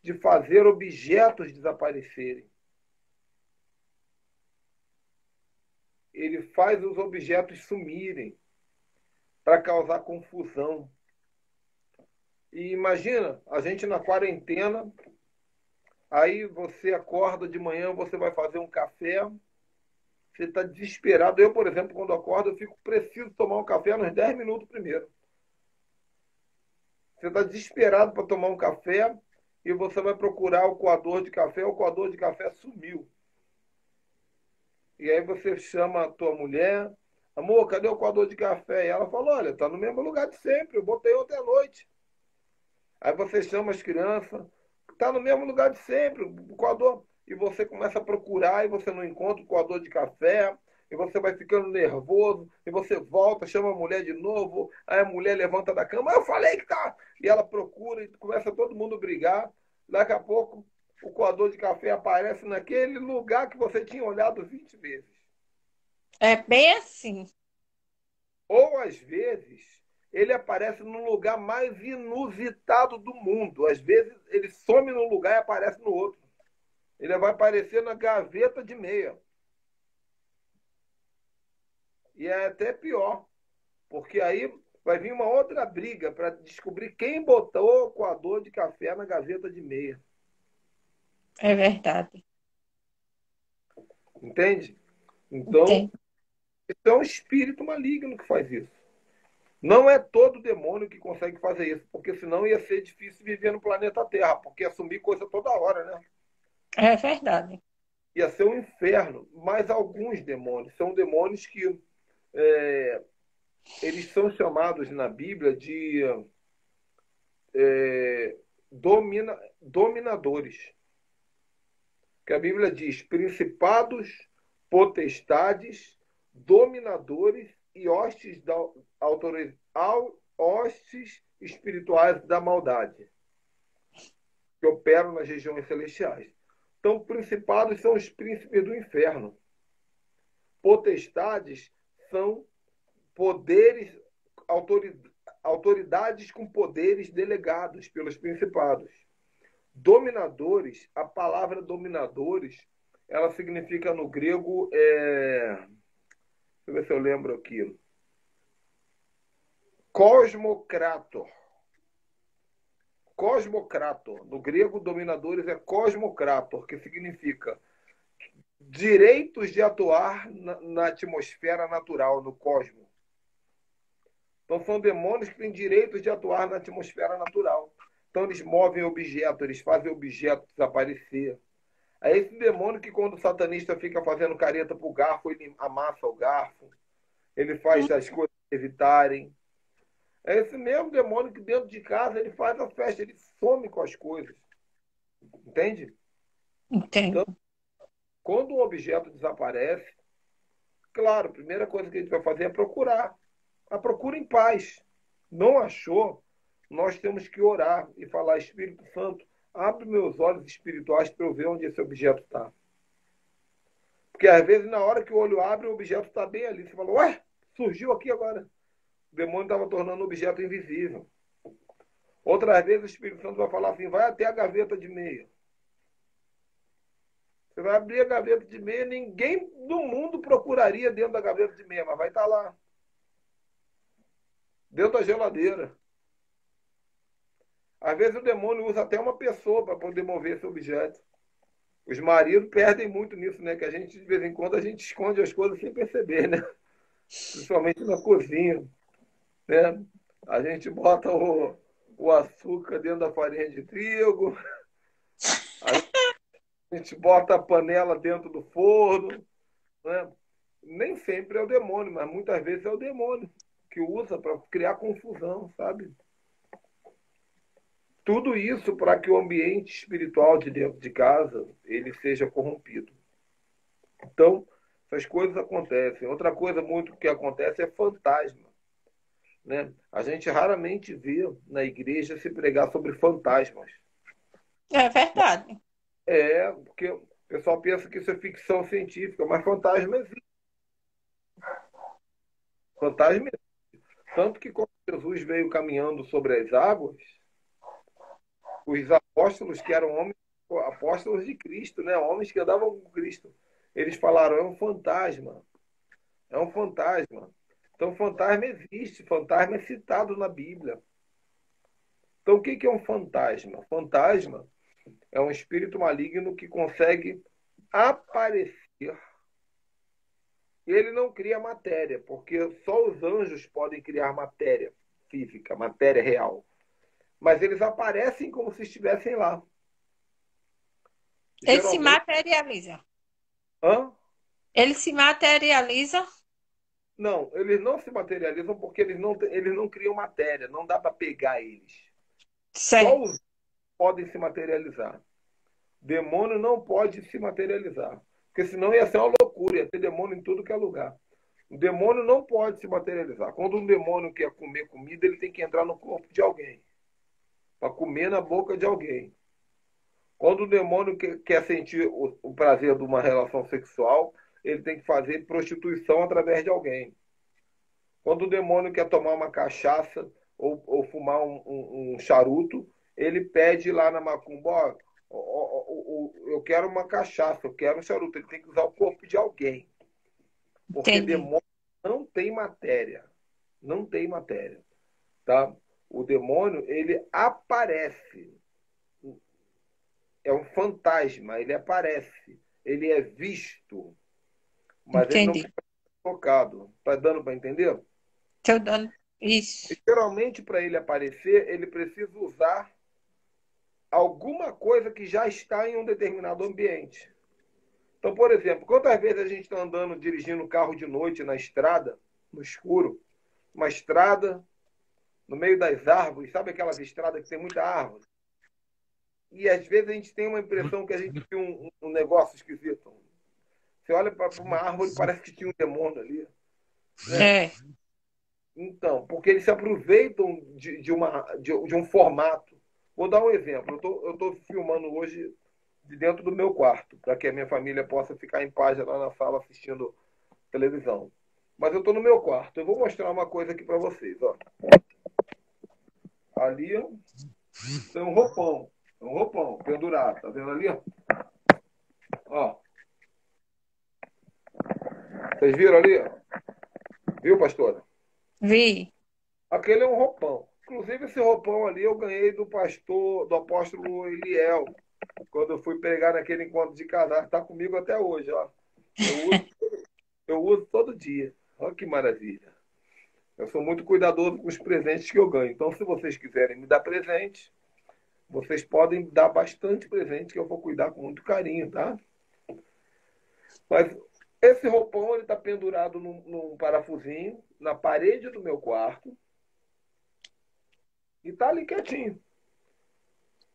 S2: de fazer objetos desaparecerem. Ele faz os objetos sumirem para causar confusão. E imagina, a gente na quarentena, aí você acorda de manhã, você vai fazer um café, você está desesperado. Eu, por exemplo, quando acordo, eu fico preciso tomar um café nos 10 minutos primeiro. Você está desesperado para tomar um café e você vai procurar o coador de café sumiu. E aí você chama a tua mulher, amor, cadê o coador de café? E ela fala, olha, está no mesmo lugar de sempre, eu botei ontem à noite. Aí você chama as crianças, está no mesmo lugar de sempre, o coador. E você começa a procurar e você não encontra o coador de café, e você vai ficando nervoso, e você volta, chama a mulher de novo, aí a mulher levanta da cama, eu falei que tá! E ela procura e começa todo mundo a brigar. Daqui a pouco o coador de café aparece naquele lugar que você tinha olhado 20 vezes.
S1: é bem assim.
S2: Ou às vezes ele aparece no lugar mais inusitado do mundo. Às vezes ele some num lugar e aparece no outro. Ele vai aparecer na gaveta de meia. E é até pior, porque aí vai vir uma outra briga para descobrir quem botou o coador de café na gaveta de meia.
S1: É verdade.
S2: Entende? Então,
S1: Entendo.
S2: é um espírito maligno que faz isso. Não é todo demônio que consegue fazer isso, porque senão ia ser difícil viver no planeta Terra, porque assumir coisa toda hora, né?
S1: É verdade.
S2: Ia ser um inferno. Mas alguns demônios são demônios que é, eles são chamados na Bíblia de dominadores. Que a Bíblia diz principados, potestades, dominadores e hostes espirituais da maldade que operam nas regiões celestiais. Então, principados são os príncipes do inferno. Potestades são poderes, autoridades com poderes delegados pelos principados. Dominadores, a palavra dominadores, ela significa no grego, deixa eu ver se eu lembro aqui, cosmocrator. cosmocrator. No grego, dominadores é cosmocrator, que significa direitos de atuar na atmosfera natural, no cosmos. Então, são demônios que têm direitos de atuar na atmosfera natural. Então, eles movem objetos, eles fazem objetos desaparecer. É esse demônio que, quando o satanista fica fazendo careta pro garfo, ele amassa o garfo, ele faz as coisas evitarem. É esse mesmo demônio que, dentro de casa, ele faz a festa, ele some com as coisas. Entende? Então,
S1: Entendo.
S2: quando um objeto desaparece, claro, a primeira coisa que a gente vai fazer é procurar. A procura em paz. Não achou? Nós temos que orar e falar: Espírito Santo, abre meus olhos espirituais para eu ver onde esse objeto está. Porque às vezes, na hora que o olho abre, o objeto está bem ali. Você fala: ué, surgiu aqui agora. O demônio estava tornando o objeto invisível. Outras vezes, o Espírito Santo vai falar assim: vai até a gaveta de meia. Você vai abrir a gaveta de meia, ninguém do mundo procuraria dentro da gaveta de meia, mas vai estar lá, dentro da geladeira. Às vezes o demônio usa até uma pessoa para poder mover esse objeto. Os maridos perdem muito nisso, né? Que a gente, de vez em quando, a gente esconde as coisas sem perceber, né? Principalmente na cozinha, né? A gente bota o açúcar dentro da farinha de trigo, a gente bota a panela dentro do forno, né? Nem sempre é o demônio, mas muitas vezes é o demônio que usa para criar confusão, sabe? Tudo isso para que o ambiente espiritual de dentro de casa ele seja corrompido. Então, essas coisas acontecem. Outra coisa muito que acontece é fantasma, né? A gente raramente vê na igreja se pregar sobre fantasmas.
S1: É verdade.
S2: É, porque o pessoal pensa que isso é ficção científica, mas fantasma existe. Fantasma existe. Tanto que quando Jesus veio caminhando sobre as águas, os apóstolos, que eram homens, apóstolos de Cristo, né? Homens que andavam com Cristo, eles falaram: é um fantasma, é um fantasma. Então, fantasma existe, fantasma é citado na Bíblia. Então, o que é um fantasma? Fantasma é um espírito maligno que consegue aparecer. Ele não cria matéria, porque só os anjos podem criar matéria física, matéria real. Mas eles aparecem como se estivessem lá.
S1: Ele se
S2: Geralmente.
S1: materializa.
S2: Hã?
S1: Ele se materializa.
S2: Não, eles não se materializam porque eles não criam matéria, não dá para pegar eles. Só
S1: Certo.
S2: os podem se materializar. Demônio não pode se materializar. Porque senão ia ser uma loucura, ia ter demônio em tudo que é lugar. O demônio não pode se materializar. Quando um demônio quer comer comida, ele tem que entrar no corpo de alguém. Para comer na boca de alguém. Quando o demônio quer sentir o prazer de uma relação sexual, ele tem que fazer prostituição através de alguém. Quando o demônio quer tomar uma cachaça ou fumar um charuto, ele pede lá na macumba: eu quero uma cachaça, eu quero um charuto. Ele tem que usar o corpo de alguém. Porque
S1: Entendi.
S2: demônio não tem matéria. Não tem matéria. Tá? O demônio, ele aparece. É um fantasma, ele aparece. Ele é visto, mas ele não
S1: Entendi.
S2: fica tocado. Tá dando para entender?
S1: Estou dando
S2: E,
S1: isso.
S2: geralmente, para ele aparecer, ele precisa usar alguma coisa que já está em um determinado ambiente. Então, por exemplo, quantas vezes a gente está andando, dirigindo o carro de noite na estrada, no escuro, uma estrada no meio das árvores, sabe aquelas estradas que tem muita árvore? E às vezes a gente tem uma impressão que a gente viu um negócio esquisito. Você olha para uma árvore e parece que tinha um demônio ali, né?
S1: É.
S2: Então, porque eles se aproveitam de um formato. Vou dar um exemplo. Eu tô filmando hoje de dentro do meu quarto, para que a minha família possa ficar em paz lá na sala assistindo televisão. Mas eu estou no meu quarto. Eu vou mostrar uma coisa aqui para vocês. Ó. Ali ó, tem um roupão. É um roupão pendurado. Tá vendo ali? Ó. Vocês viram ali? Viu, pastora?
S1: Vi.
S2: Aquele é um roupão. Inclusive, esse roupão ali eu ganhei do pastor, do apóstolo Eliel, quando eu fui pregar naquele encontro de casais. Está comigo até hoje, ó. Eu uso, eu uso todo dia. Olha que maravilha. Eu sou muito cuidadoso com os presentes que eu ganho. Então, se vocês quiserem me dar presente, vocês podem dar bastante presente que eu vou cuidar com muito carinho, tá? Mas esse roupão ele está pendurado num parafusinho na parede do meu quarto e está ali quietinho.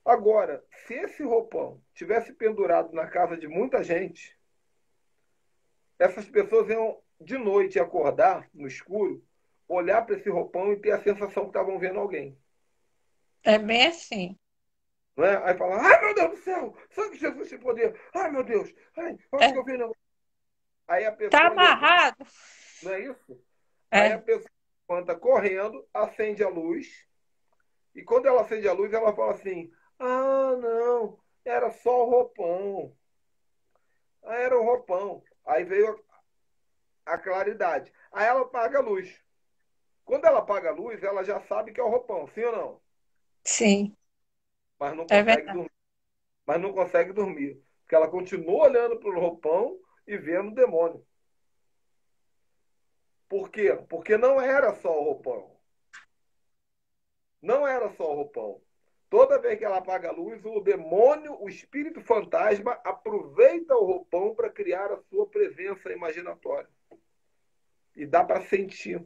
S2: Agora, se esse roupão tivesse pendurado na casa de muita gente, essas pessoas iam de noite acordar no escuro, olhar para esse roupão e ter a sensação que estavam vendo alguém.
S1: É bem assim.
S2: Não é? Aí fala, ai meu Deus do céu, sangue de Jesus tem poder, ai meu Deus, ai, acho que
S1: É,
S2: eu vi não. Aí a
S1: tá
S2: pessoa levanta,
S1: amarrado?
S2: não é isso? Aí a
S1: É,
S2: pessoa levanta correndo, acende a luz, e quando ela acende a luz, ela fala assim, ah não, era só o roupão. Ah, era o roupão. Aí veio a claridade. Aí ela apaga a luz. Quando ela apaga a luz, ela já sabe que é o roupão, sim ou não?
S1: sim,
S2: Mas não
S1: é
S2: consegue
S1: verdade.
S2: dormir. Mas não consegue dormir. Porque ela continua olhando para o roupão e vendo o demônio. Por quê? Porque não era só o roupão. Não era só o roupão. Toda vez que ela apaga a luz, o demônio, o espírito fantasma, aproveita o roupão para criar a sua presença imaginatória. E dá para sentir.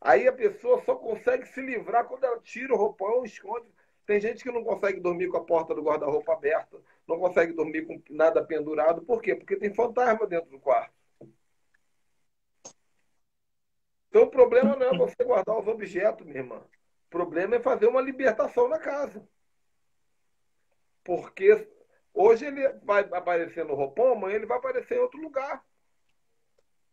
S2: Aí a pessoa só consegue se livrar quando ela tira o roupão, esconde. Tem gente que não consegue dormir com a porta do guarda-roupa aberta, não consegue dormir com nada pendurado. Por quê? Porque tem fantasma dentro do quarto. Então o problema não é você guardar os objetos, minha irmã. O problema é fazer uma libertação na casa. Porque hoje ele vai aparecer no roupão, amanhã ele vai aparecer em outro lugar.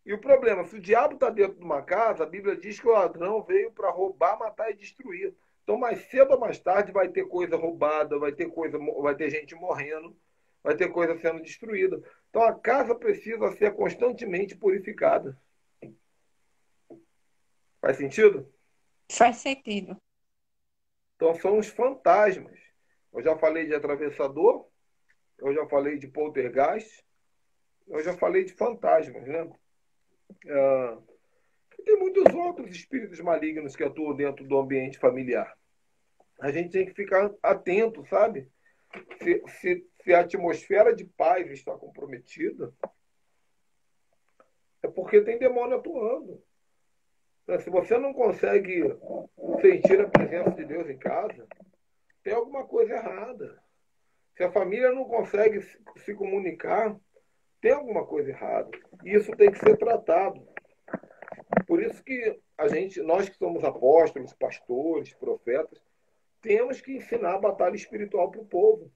S2: E o problema, se o diabo está dentro de uma casa, a Bíblia diz que o ladrão veio para roubar, matar e destruir. Então, mais cedo ou mais tarde, vai ter coisa roubada, vai ter gente morrendo, vai ter coisa sendo destruída. Então, a casa precisa ser constantemente purificada. Faz sentido?
S1: Faz sentido.
S2: Então, são os fantasmas. Eu já falei de atravessador, eu já falei de poltergeist, eu já falei de fantasmas, né? Ah, e tem muitos outros espíritos malignos que atuam dentro do ambiente familiar. A gente tem que ficar atento, sabe? Se a atmosfera de paz está comprometida, é porque tem demônio atuando. Se você não consegue sentir a presença de Deus em casa, tem alguma coisa errada. Se a família não consegue se comunicar, tem alguma coisa errada. E isso tem que ser tratado. Por isso que nós que somos apóstolos, pastores, profetas, temos que ensinar a batalha espiritual para o povo.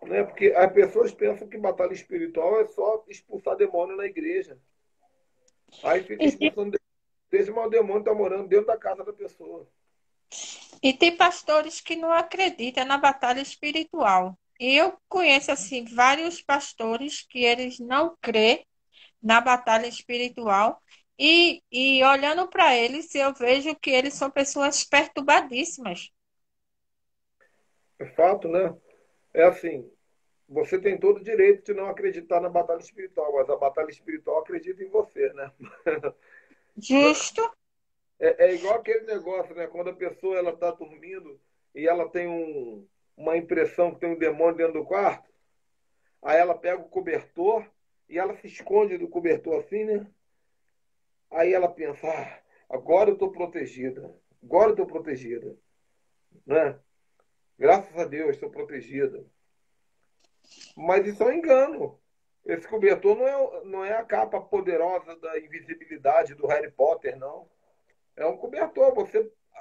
S2: Né? Porque as pessoas pensam que batalha espiritual é só expulsar demônio na igreja. Aí fica
S1: E tem,
S2: expulsando demônio, mas o demônio está morando dentro da casa da pessoa.
S1: e tem pastores que não acreditam na batalha espiritual. E eu conheço, assim, vários pastores que eles não crêem na batalha espiritual. E olhando para eles, eu vejo que eles são pessoas perturbadíssimas.
S2: É fato, né? É assim, você tem todo o direito de não acreditar na batalha espiritual, mas a batalha espiritual acredita em você, né?
S1: Justo?
S2: É igual aquele negócio, né? Quando a pessoa ela está dormindo e ela tem uma impressão que tem um demônio dentro do quarto, aí ela pega o cobertor e ela se esconde do cobertor assim, né? Aí ela pensa, agora eu estou protegida, agora eu estou protegida, né? Graças a Deus estou protegida. Mas isso é um engano. Esse cobertor não é a capa poderosa da invisibilidade do Harry Potter, não. É um cobertor.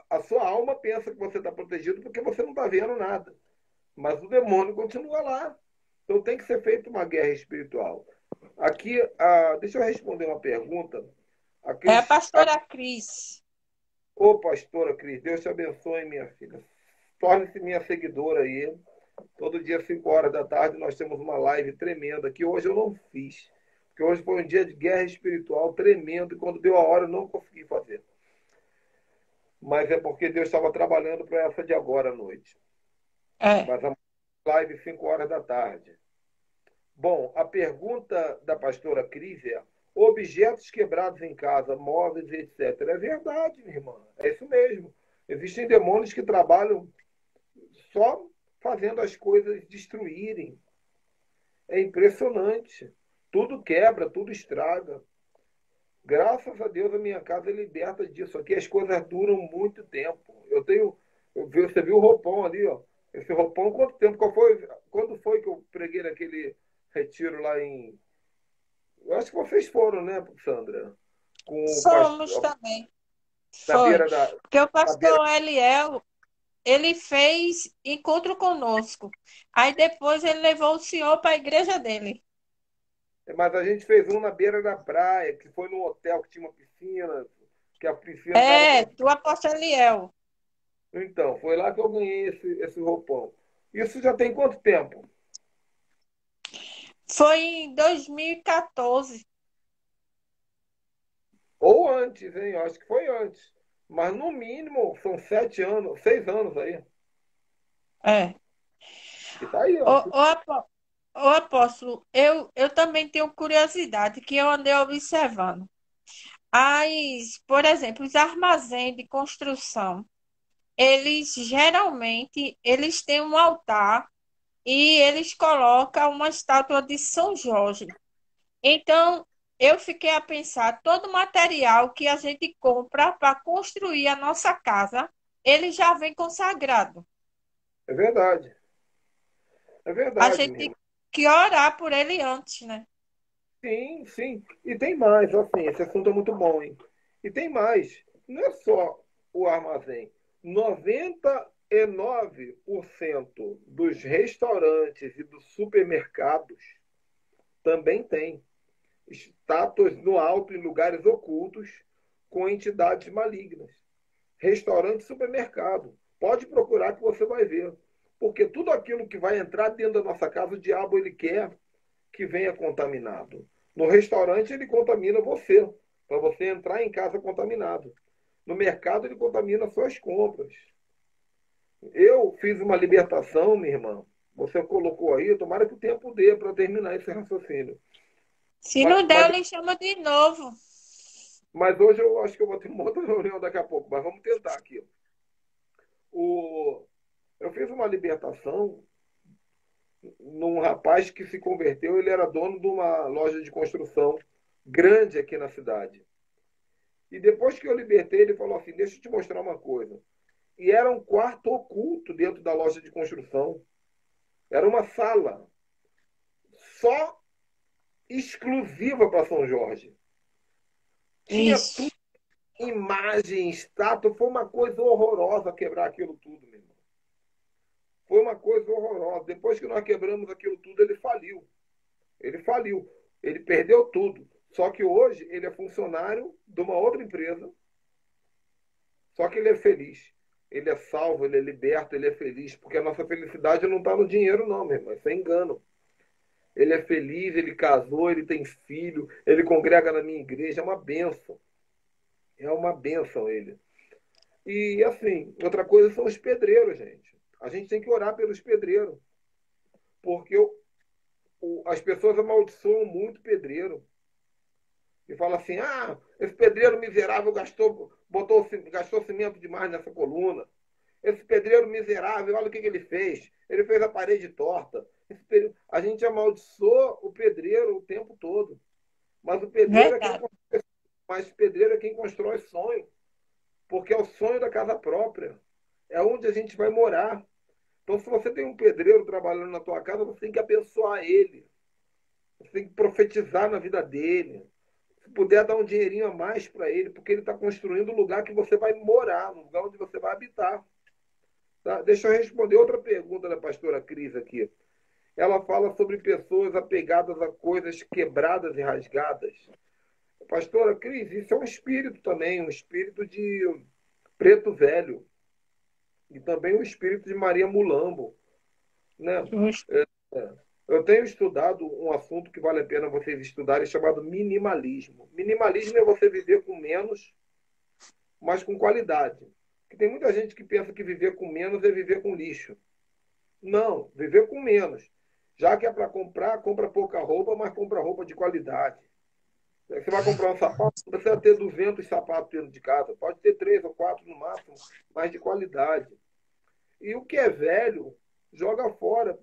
S2: A sua alma pensa que você está protegido porque você não está vendo nada. Mas o demônio continua lá. Então tem que ser feita uma guerra espiritual. Aqui, deixa eu responder uma pergunta.
S1: É a
S2: Aqueles,
S1: pastora Cris.
S2: Ô, pastora Cris, Deus te abençoe, minha filha. Torne-se minha seguidora aí. Todo dia, 5 horas da tarde, nós temos uma live tremenda, que hoje eu não fiz. Porque hoje foi um dia de guerra espiritual tremendo, e quando deu a hora eu não consegui fazer. mas é porque Deus estava trabalhando para essa de agora à noite.
S1: É.
S2: Mas a live 5 horas da tarde. Bom, a pergunta da pastora Cris é: objetos quebrados em casa, móveis, etc. É verdade, minha irmã. É isso mesmo. Existem demônios que trabalham só fazendo as coisas destruírem. É impressionante. Tudo quebra, tudo estraga. Graças a Deus a minha casa é liberta disso. Aqui as coisas duram muito tempo. Você viu o roupão ali, ó. Esse roupão, quanto tempo? Quando foi que eu preguei naquele retiro lá em. Eu acho que vocês foram, né, Sandra? Com o
S1: Somos
S2: pastor,
S1: também.
S2: na
S1: Foi.
S2: beira da.
S1: Porque o
S2: Na beira,
S1: pastor Eliel, ele fez encontro conosco. Aí depois ele levou o senhor para a igreja dele.
S2: mas a gente fez um na beira da praia, que foi num hotel que tinha uma piscina, que a piscina estava.
S1: É, do apóstolo Eliel.
S2: Então, foi lá que eu ganhei esse roupão. Isso já tem quanto tempo?
S1: Foi em 2014.
S2: Ou antes, hein? Eu acho que foi antes. Mas no mínimo são 7 anos, 6 anos aí.
S1: É.
S2: E tá aí,
S1: Ô,
S2: ó.
S1: ô, ô, apóstolo, eu também tenho curiosidade que eu andei observando. Por exemplo, os armazéns de construção, eles geralmente eles têm um altar e eles colocam uma estátua de São Jorge. Então, eu fiquei a pensar, todo o material que a gente compra para construir a nossa casa, ele já vem consagrado.
S2: É verdade. É
S1: A
S2: verdade,
S1: gente
S2: minha
S1: tem
S2: irmã.
S1: que orar por ele antes, né?
S2: Sim, sim. E tem mais, assim, esse assunto é muito bom, hein? E tem mais. Não é só o armazém. 99% dos restaurantes e dos supermercados também tem estátuas no alto em lugares ocultos com entidades malignas. Restaurante, supermercado. Pode procurar que você vai ver. Porque tudo aquilo que vai entrar dentro da nossa casa, o diabo ele quer que venha contaminado. No restaurante ele contamina você, para você entrar em casa contaminado. No mercado ele contamina suas compras. Eu fiz uma libertação, minha irmã. Você colocou aí, tomara que o tempo dê para terminar esse raciocínio.
S1: Se
S2: Mas,
S1: não der,
S2: mas,
S1: eu lhe chamo de novo.
S2: mas hoje eu acho que eu vou ter uma outra reunião daqui a pouco, mas vamos tentar aqui. O, eu fiz uma libertação num rapaz que se converteu, ele era dono de uma loja de construção grande aqui na cidade. E depois que eu libertei, ele falou assim: deixa eu te mostrar uma coisa. E era um quarto oculto dentro da loja de construção. Era uma sala só exclusiva para São Jorge. Tinha
S1: Isso.
S2: tudo, imagem, estátua. Foi uma coisa horrorosa quebrar aquilo tudo, meu irmão. Foi uma coisa horrorosa. Depois que nós quebramos aquilo tudo, ele faliu. Ele faliu. Ele perdeu tudo. Só que hoje ele é funcionário de uma outra empresa. Só que ele é feliz. Ele é salvo, ele é liberto, ele é feliz. Porque a nossa felicidade não está no dinheiro, não, meu irmão. Isso é engano. Ele é feliz, ele casou, ele tem filho, ele congrega na minha igreja. É uma bênção. É uma bênção ele. E assim, outra coisa são os pedreiros, gente. A gente tem que orar pelos pedreiros. Porque as pessoas amaldiçoam muito o pedreiro. E fala assim: ah, esse pedreiro miserável gastou cimento demais nessa coluna. Esse pedreiro miserável, olha o que ele fez. Ele fez a parede torta. A gente amaldiçoa o pedreiro o tempo todo. Mas o pedreiro é quem
S1: Verdade.
S2: constrói, mas o pedreiro é quem constrói sonho. Porque é o sonho da casa própria. É onde a gente vai morar. Então, se você tem um pedreiro trabalhando na tua casa, você tem que abençoar ele. Você tem que profetizar na vida dele. Se puder dar um dinheirinho a mais para ele, porque ele está construindo o lugar que você vai morar, no lugar onde você vai habitar. Tá? Deixa eu responder outra pergunta da pastora Cris aqui. Ela fala sobre pessoas apegadas a coisas quebradas e rasgadas. Pastora Cris, isso é um espírito também, um espírito de preto velho. E também o espírito de Maria Mulambo. Né?
S1: Justo.
S2: É. Eu tenho estudado um assunto que vale a pena vocês estudarem, chamado minimalismo. Minimalismo é você viver com menos, mas com qualidade. Que tem muita gente que pensa que viver com menos é viver com lixo. Não, viver com menos. Já que é para comprar, compra pouca roupa, mas compra roupa de qualidade. Você vai comprar um sapato, não precisa ter 200 sapatos dentro de casa. Pode ter 3 ou 4 no máximo, mas de qualidade. E o que é velho, joga fora.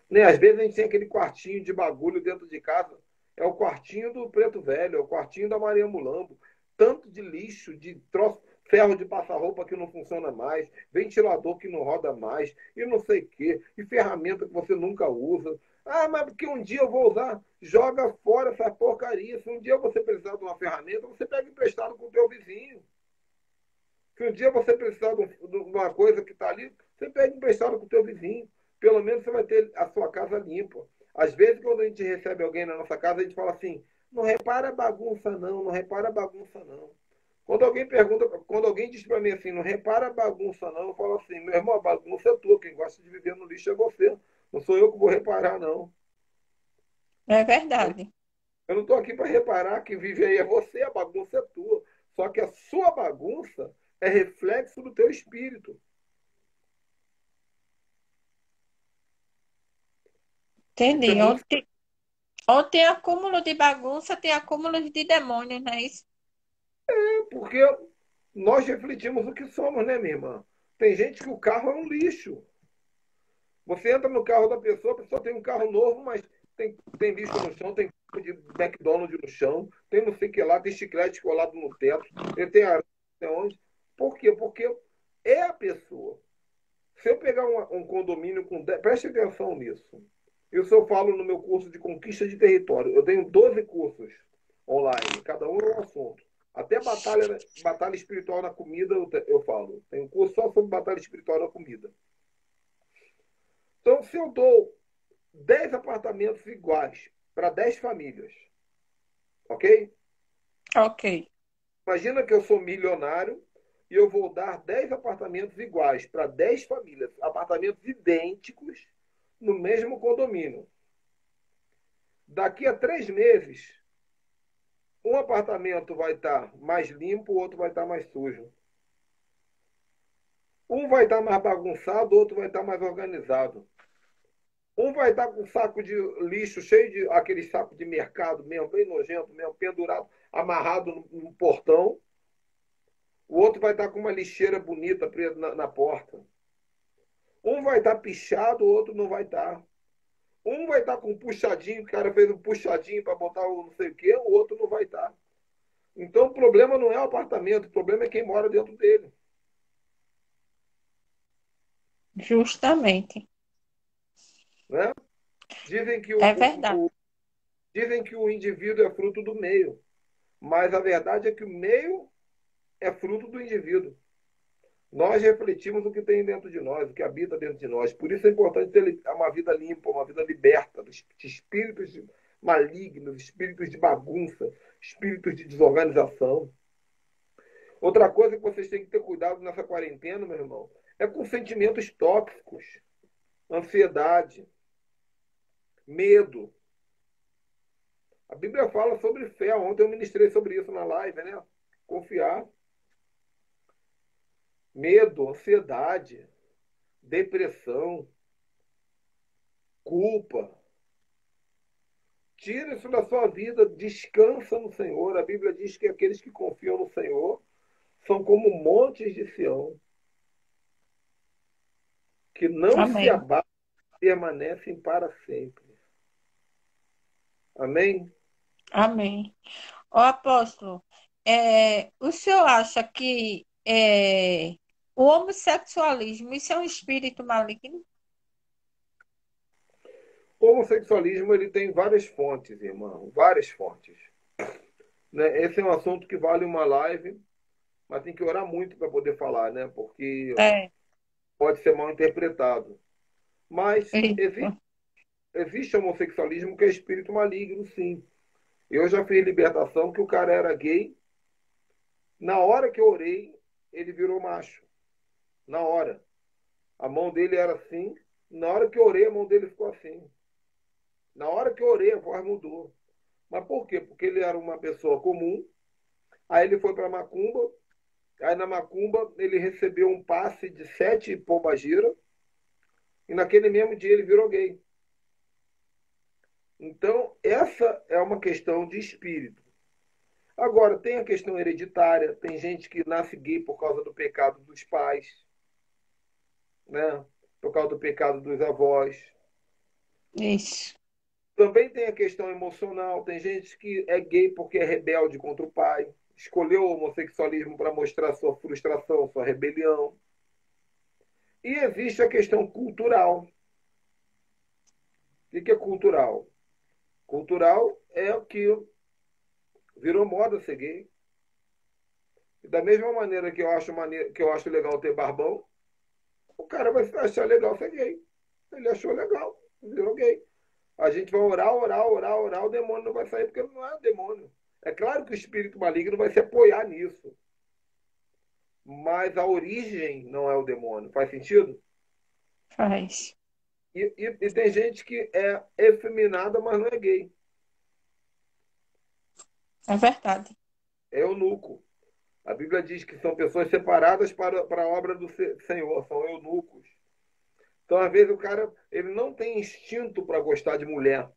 S2: Né? Às vezes a gente tem aquele quartinho de bagulho dentro de casa. É o quartinho do preto velho, é o quartinho da Maria Mulambo. Tanto de lixo, de troço, ferro de passar roupa que não funciona mais, ventilador que não roda mais, e não sei o quê, e ferramenta que você nunca usa. Ah, mas porque um dia eu vou usar. Joga fora essa porcaria. Se um dia você precisar de uma ferramenta, você pega emprestado com o teu vizinho. Se um dia você precisar de uma coisa que está ali, você pega emprestado com o teu vizinho. Pelo menos você vai ter a sua casa limpa. Às vezes, quando a gente recebe alguém na nossa casa, a gente fala assim, não repara bagunça não, não repara bagunça não. Quando alguém pergunta, quando alguém diz para mim assim, não repara bagunça não, eu falo assim, meu irmão, a bagunça é tua, quem gosta de viver no lixo é você. Não sou eu que vou reparar, não.
S1: É
S2: Eu,
S1: verdade.
S2: eu não estou aqui para reparar que vive aí é você, a bagunça é tua. Só que a sua bagunça é reflexo do teu espírito. Isso é
S1: Entendi.
S2: muito
S1: Onde tem acúmulo de bagunça, tem acúmulo de demônios, não é isso?
S2: porque nós refletimos o que somos, né, minha irmã? Tem gente que o carro é um lixo. Você entra no carro da pessoa, a pessoa tem um carro novo, mas tem lixo no chão, tem copo de McDonald's no chão, tem não sei o que lá, tem chiclete colado no teto, ele tem areia, não sei onde. Por quê? Porque é a pessoa. Se eu pegar um condomínio com 10, preste atenção nisso. Isso eu falo no meu curso de conquista de território. Eu tenho 12 cursos online, cada um é um assunto. Até batalha espiritual na comida eu falo. Tem um curso só sobre batalha espiritual na comida. Então, se eu dou 10 apartamentos iguais para 10 famílias, ok?
S1: Ok.
S2: Imagina que eu sou milionário e eu vou dar 10 apartamentos iguais para 10 famílias, apartamentos idênticos no mesmo condomínio. Daqui a 3 meses, um apartamento vai estar mais limpo, o outro vai estar mais sujo. Um vai estar mais bagunçado, o outro vai estar mais organizado. Um vai estar com um saco de lixo cheio de aquele saco de mercado mesmo, bem nojento mesmo, pendurado, amarrado no portão. O outro vai estar com uma lixeira bonita presa na porta. Um vai estar pichado, o outro não vai estar. Um vai estar com um puxadinho, o cara fez um puxadinho para botar o não sei o quê, o outro não vai estar. Então o problema não é o apartamento, o problema é quem mora dentro dele.
S1: Justamente.
S2: Né? Dizem que
S1: É verdade.
S2: dizem que o indivíduo é fruto do meio, mas a verdade é que o meio é fruto do indivíduo. Nós refletimos o que tem dentro de nós, o que habita dentro de nós. Por isso é importante ter uma vida limpa, uma vida liberta dos espíritos malignos, espíritos de bagunça, espíritos de desorganização. Outra coisa que vocês têm que ter cuidado nessa quarentena, meu irmão, é com sentimentos tóxicos, ansiedade, medo. A Bíblia fala sobre fé. Ontem eu ministrei sobre isso na live, né? Confiar. Medo, ansiedade, depressão, culpa. Tira isso da sua vida, descansa no Senhor. A Bíblia diz que aqueles que confiam no Senhor são como montes de Sião, que não se
S1: Amém.
S2: abatem, permanecem para sempre. Amém?
S1: Amém. Ó, apóstolo, o senhor acha que o homossexualismo, isso é um espírito maligno?
S2: O homossexualismo ele tem várias fontes, irmão, várias fontes. Né? Esse é um assunto que vale uma live, mas tem que orar muito para poder falar, né? Porque
S1: É,
S2: pode ser mal interpretado. Mas
S1: isso.
S2: existe homossexualismo que é espírito maligno, sim. Eu já fiz libertação que o cara era gay. Na hora que eu orei, ele virou macho. Na hora. A mão dele era assim. Na hora que eu orei, a mão dele ficou assim. Na hora que eu orei, a voz mudou. Mas por quê? Porque ele era uma pessoa comum. Aí ele foi para Macumba. Aí na macumba ele recebeu um passe de 7 pombagira e naquele mesmo dia ele virou gay. Então, essa é uma questão de espírito. Agora, tem a questão hereditária, tem gente que nasce gay por causa do pecado dos pais, né? Por causa do pecado dos avós.
S1: Isso.
S2: Também tem a questão emocional, tem gente que é gay porque é rebelde contra o pai, escolheu o homossexualismo para mostrar sua frustração, sua rebelião. E existe a questão cultural. O que é cultural? Cultural é o que virou moda ser gay. E da mesma maneira que eu acho legal ter barbão, o cara vai achar legal ser gay. Ele achou legal, virou gay. A gente vai orar, orar, orar, orar, o demônio não vai sair porque ele não é um demônio. É claro que o espírito maligno vai se apoiar nisso, mas a origem não é o demônio. Faz sentido?
S1: Faz.
S2: E tem gente que é efeminada, mas não é gay.
S1: É verdade.
S2: É eunuco. A Bíblia diz que são pessoas separadas para a obra do Senhor, são eunucos. Então, às vezes, o cara ele não tem instinto para gostar de mulher.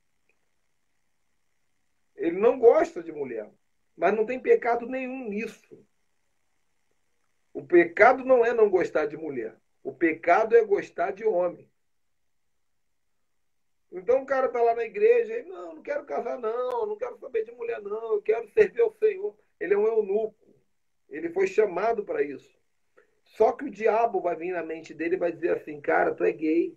S2: Ele não gosta de mulher. Mas não tem pecado nenhum nisso. O pecado não é não gostar de mulher. O pecado é gostar de homem. Então o cara está lá na igreja e não quero casar, não quero saber de mulher, não, eu quero servir ao Senhor. Ele é um eunuco. Ele foi chamado para isso. Só que o diabo vai vir na mente dele e vai dizer assim, cara, tu é gay.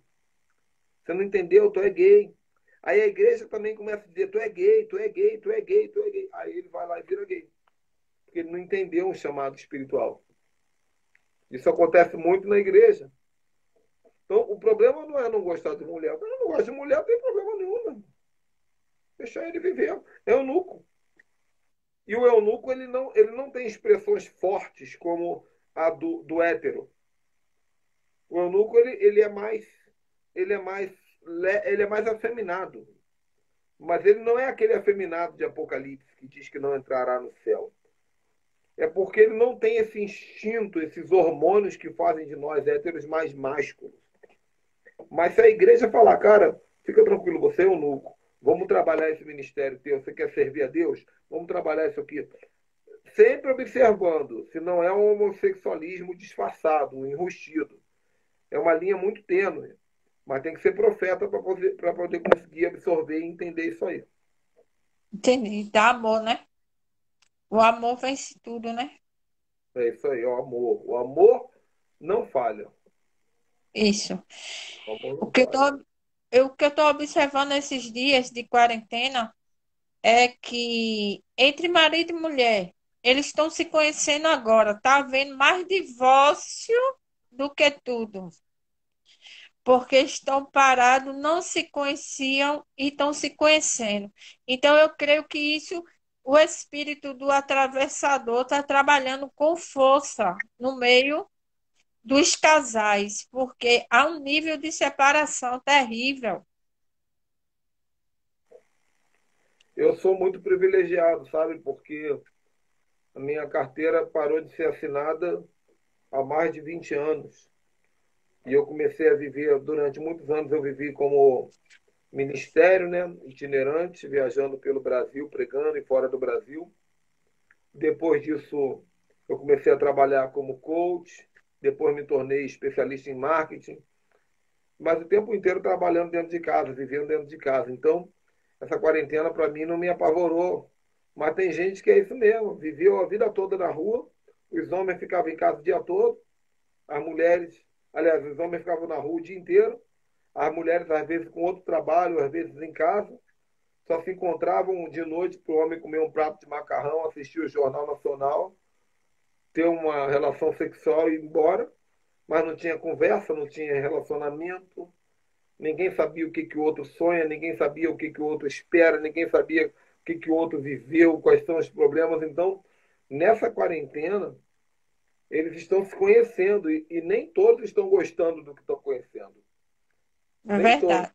S2: Você não entendeu? Tu é gay. Aí a igreja também começa a dizer, tu é gay, tu é gay, tu é gay, tu é gay. Aí ele vai lá e vira gay. Porque ele não entendeu um chamado espiritual. Isso acontece muito na igreja. Então, o problema não é não gostar de mulher. Se eu não gosto de mulher, não tem problema nenhum. Né? Deixar ele viver. É eunuco. E o eunuco, ele não tem expressões fortes como a do hétero. O eunuco, ele é mais, ele é mais afeminado. Mas ele não é aquele afeminado de Apocalipse que diz que não entrará no céu. É porque ele não tem esse instinto, esses hormônios que fazem de nós héteros mais másculos. Mas se a igreja falar, cara, fica tranquilo, você é eunuco, vamos trabalhar esse ministério teu, você quer servir a Deus? Vamos trabalhar isso aqui. Sempre observando se não é um homossexualismo disfarçado, um enrustido. É uma linha muito tênue, mas tem que ser profeta para poder conseguir absorver e entender isso aí.
S1: Entendi. Dá amor, né? O amor vence tudo, né?
S2: É isso aí, é o amor. O amor não falha.
S1: Isso.
S2: O amor
S1: O
S2: não
S1: que
S2: falha.
S1: o que eu tô observando esses dias de quarentena é que entre marido e mulher, eles estão se conhecendo agora. Tá havendo mais divórcio do que tudo. Porque estão parados, não se conheciam e estão se conhecendo. Então, eu creio que isso, o espírito do atravessador está trabalhando com força no meio dos casais, porque há um nível de separação terrível.
S2: Eu sou muito privilegiado, sabe? Porque a minha carteira parou de ser assinada há mais de 20 anos. E eu comecei a viver, durante muitos anos eu vivi como ministério, né, itinerante, viajando pelo Brasil, pregando e fora do Brasil. Depois disso, eu comecei a trabalhar como coach, depois me tornei especialista em marketing, mas o tempo inteiro trabalhando dentro de casa, vivendo dentro de casa. Então, essa quarentena para mim não me apavorou. Mas tem gente que é isso mesmo, viveu a vida toda na rua, os homens ficavam em casa o dia todo, as mulheres, aliás, os homens ficavam na rua o dia inteiro, as mulheres às vezes com outro trabalho, às vezes em casa, só se encontravam de noite para o homem comer um prato de macarrão, assistir o Jornal Nacional, ter uma relação sexual e ir embora, mas não tinha conversa, não tinha relacionamento, ninguém sabia o que, que o outro sonha, ninguém sabia o que, que o outro espera, ninguém sabia o que, que o outro viveu, quais são os problemas. Então, nessa quarentena, eles estão se conhecendo e nem todos estão gostando do que estão conhecendo.
S1: É
S2: Nem todos.
S1: verdade.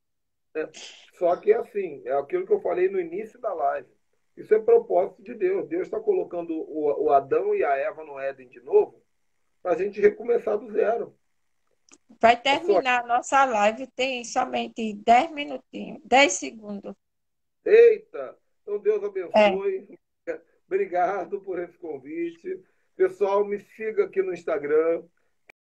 S2: Né? Só que, assim, é aquilo que eu falei no início da live. Isso é propósito de Deus. Deus está colocando o Adão e a Eva no Éden de novo para a gente recomeçar do zero.
S1: Vai
S2: A sua...
S1: terminar a nossa live, tem somente 10 minutinhos, 10 segundos.
S2: Eita! Então Deus
S1: É,
S2: abençoe. Obrigado por esse convite. Pessoal, me siga aqui no Instagram.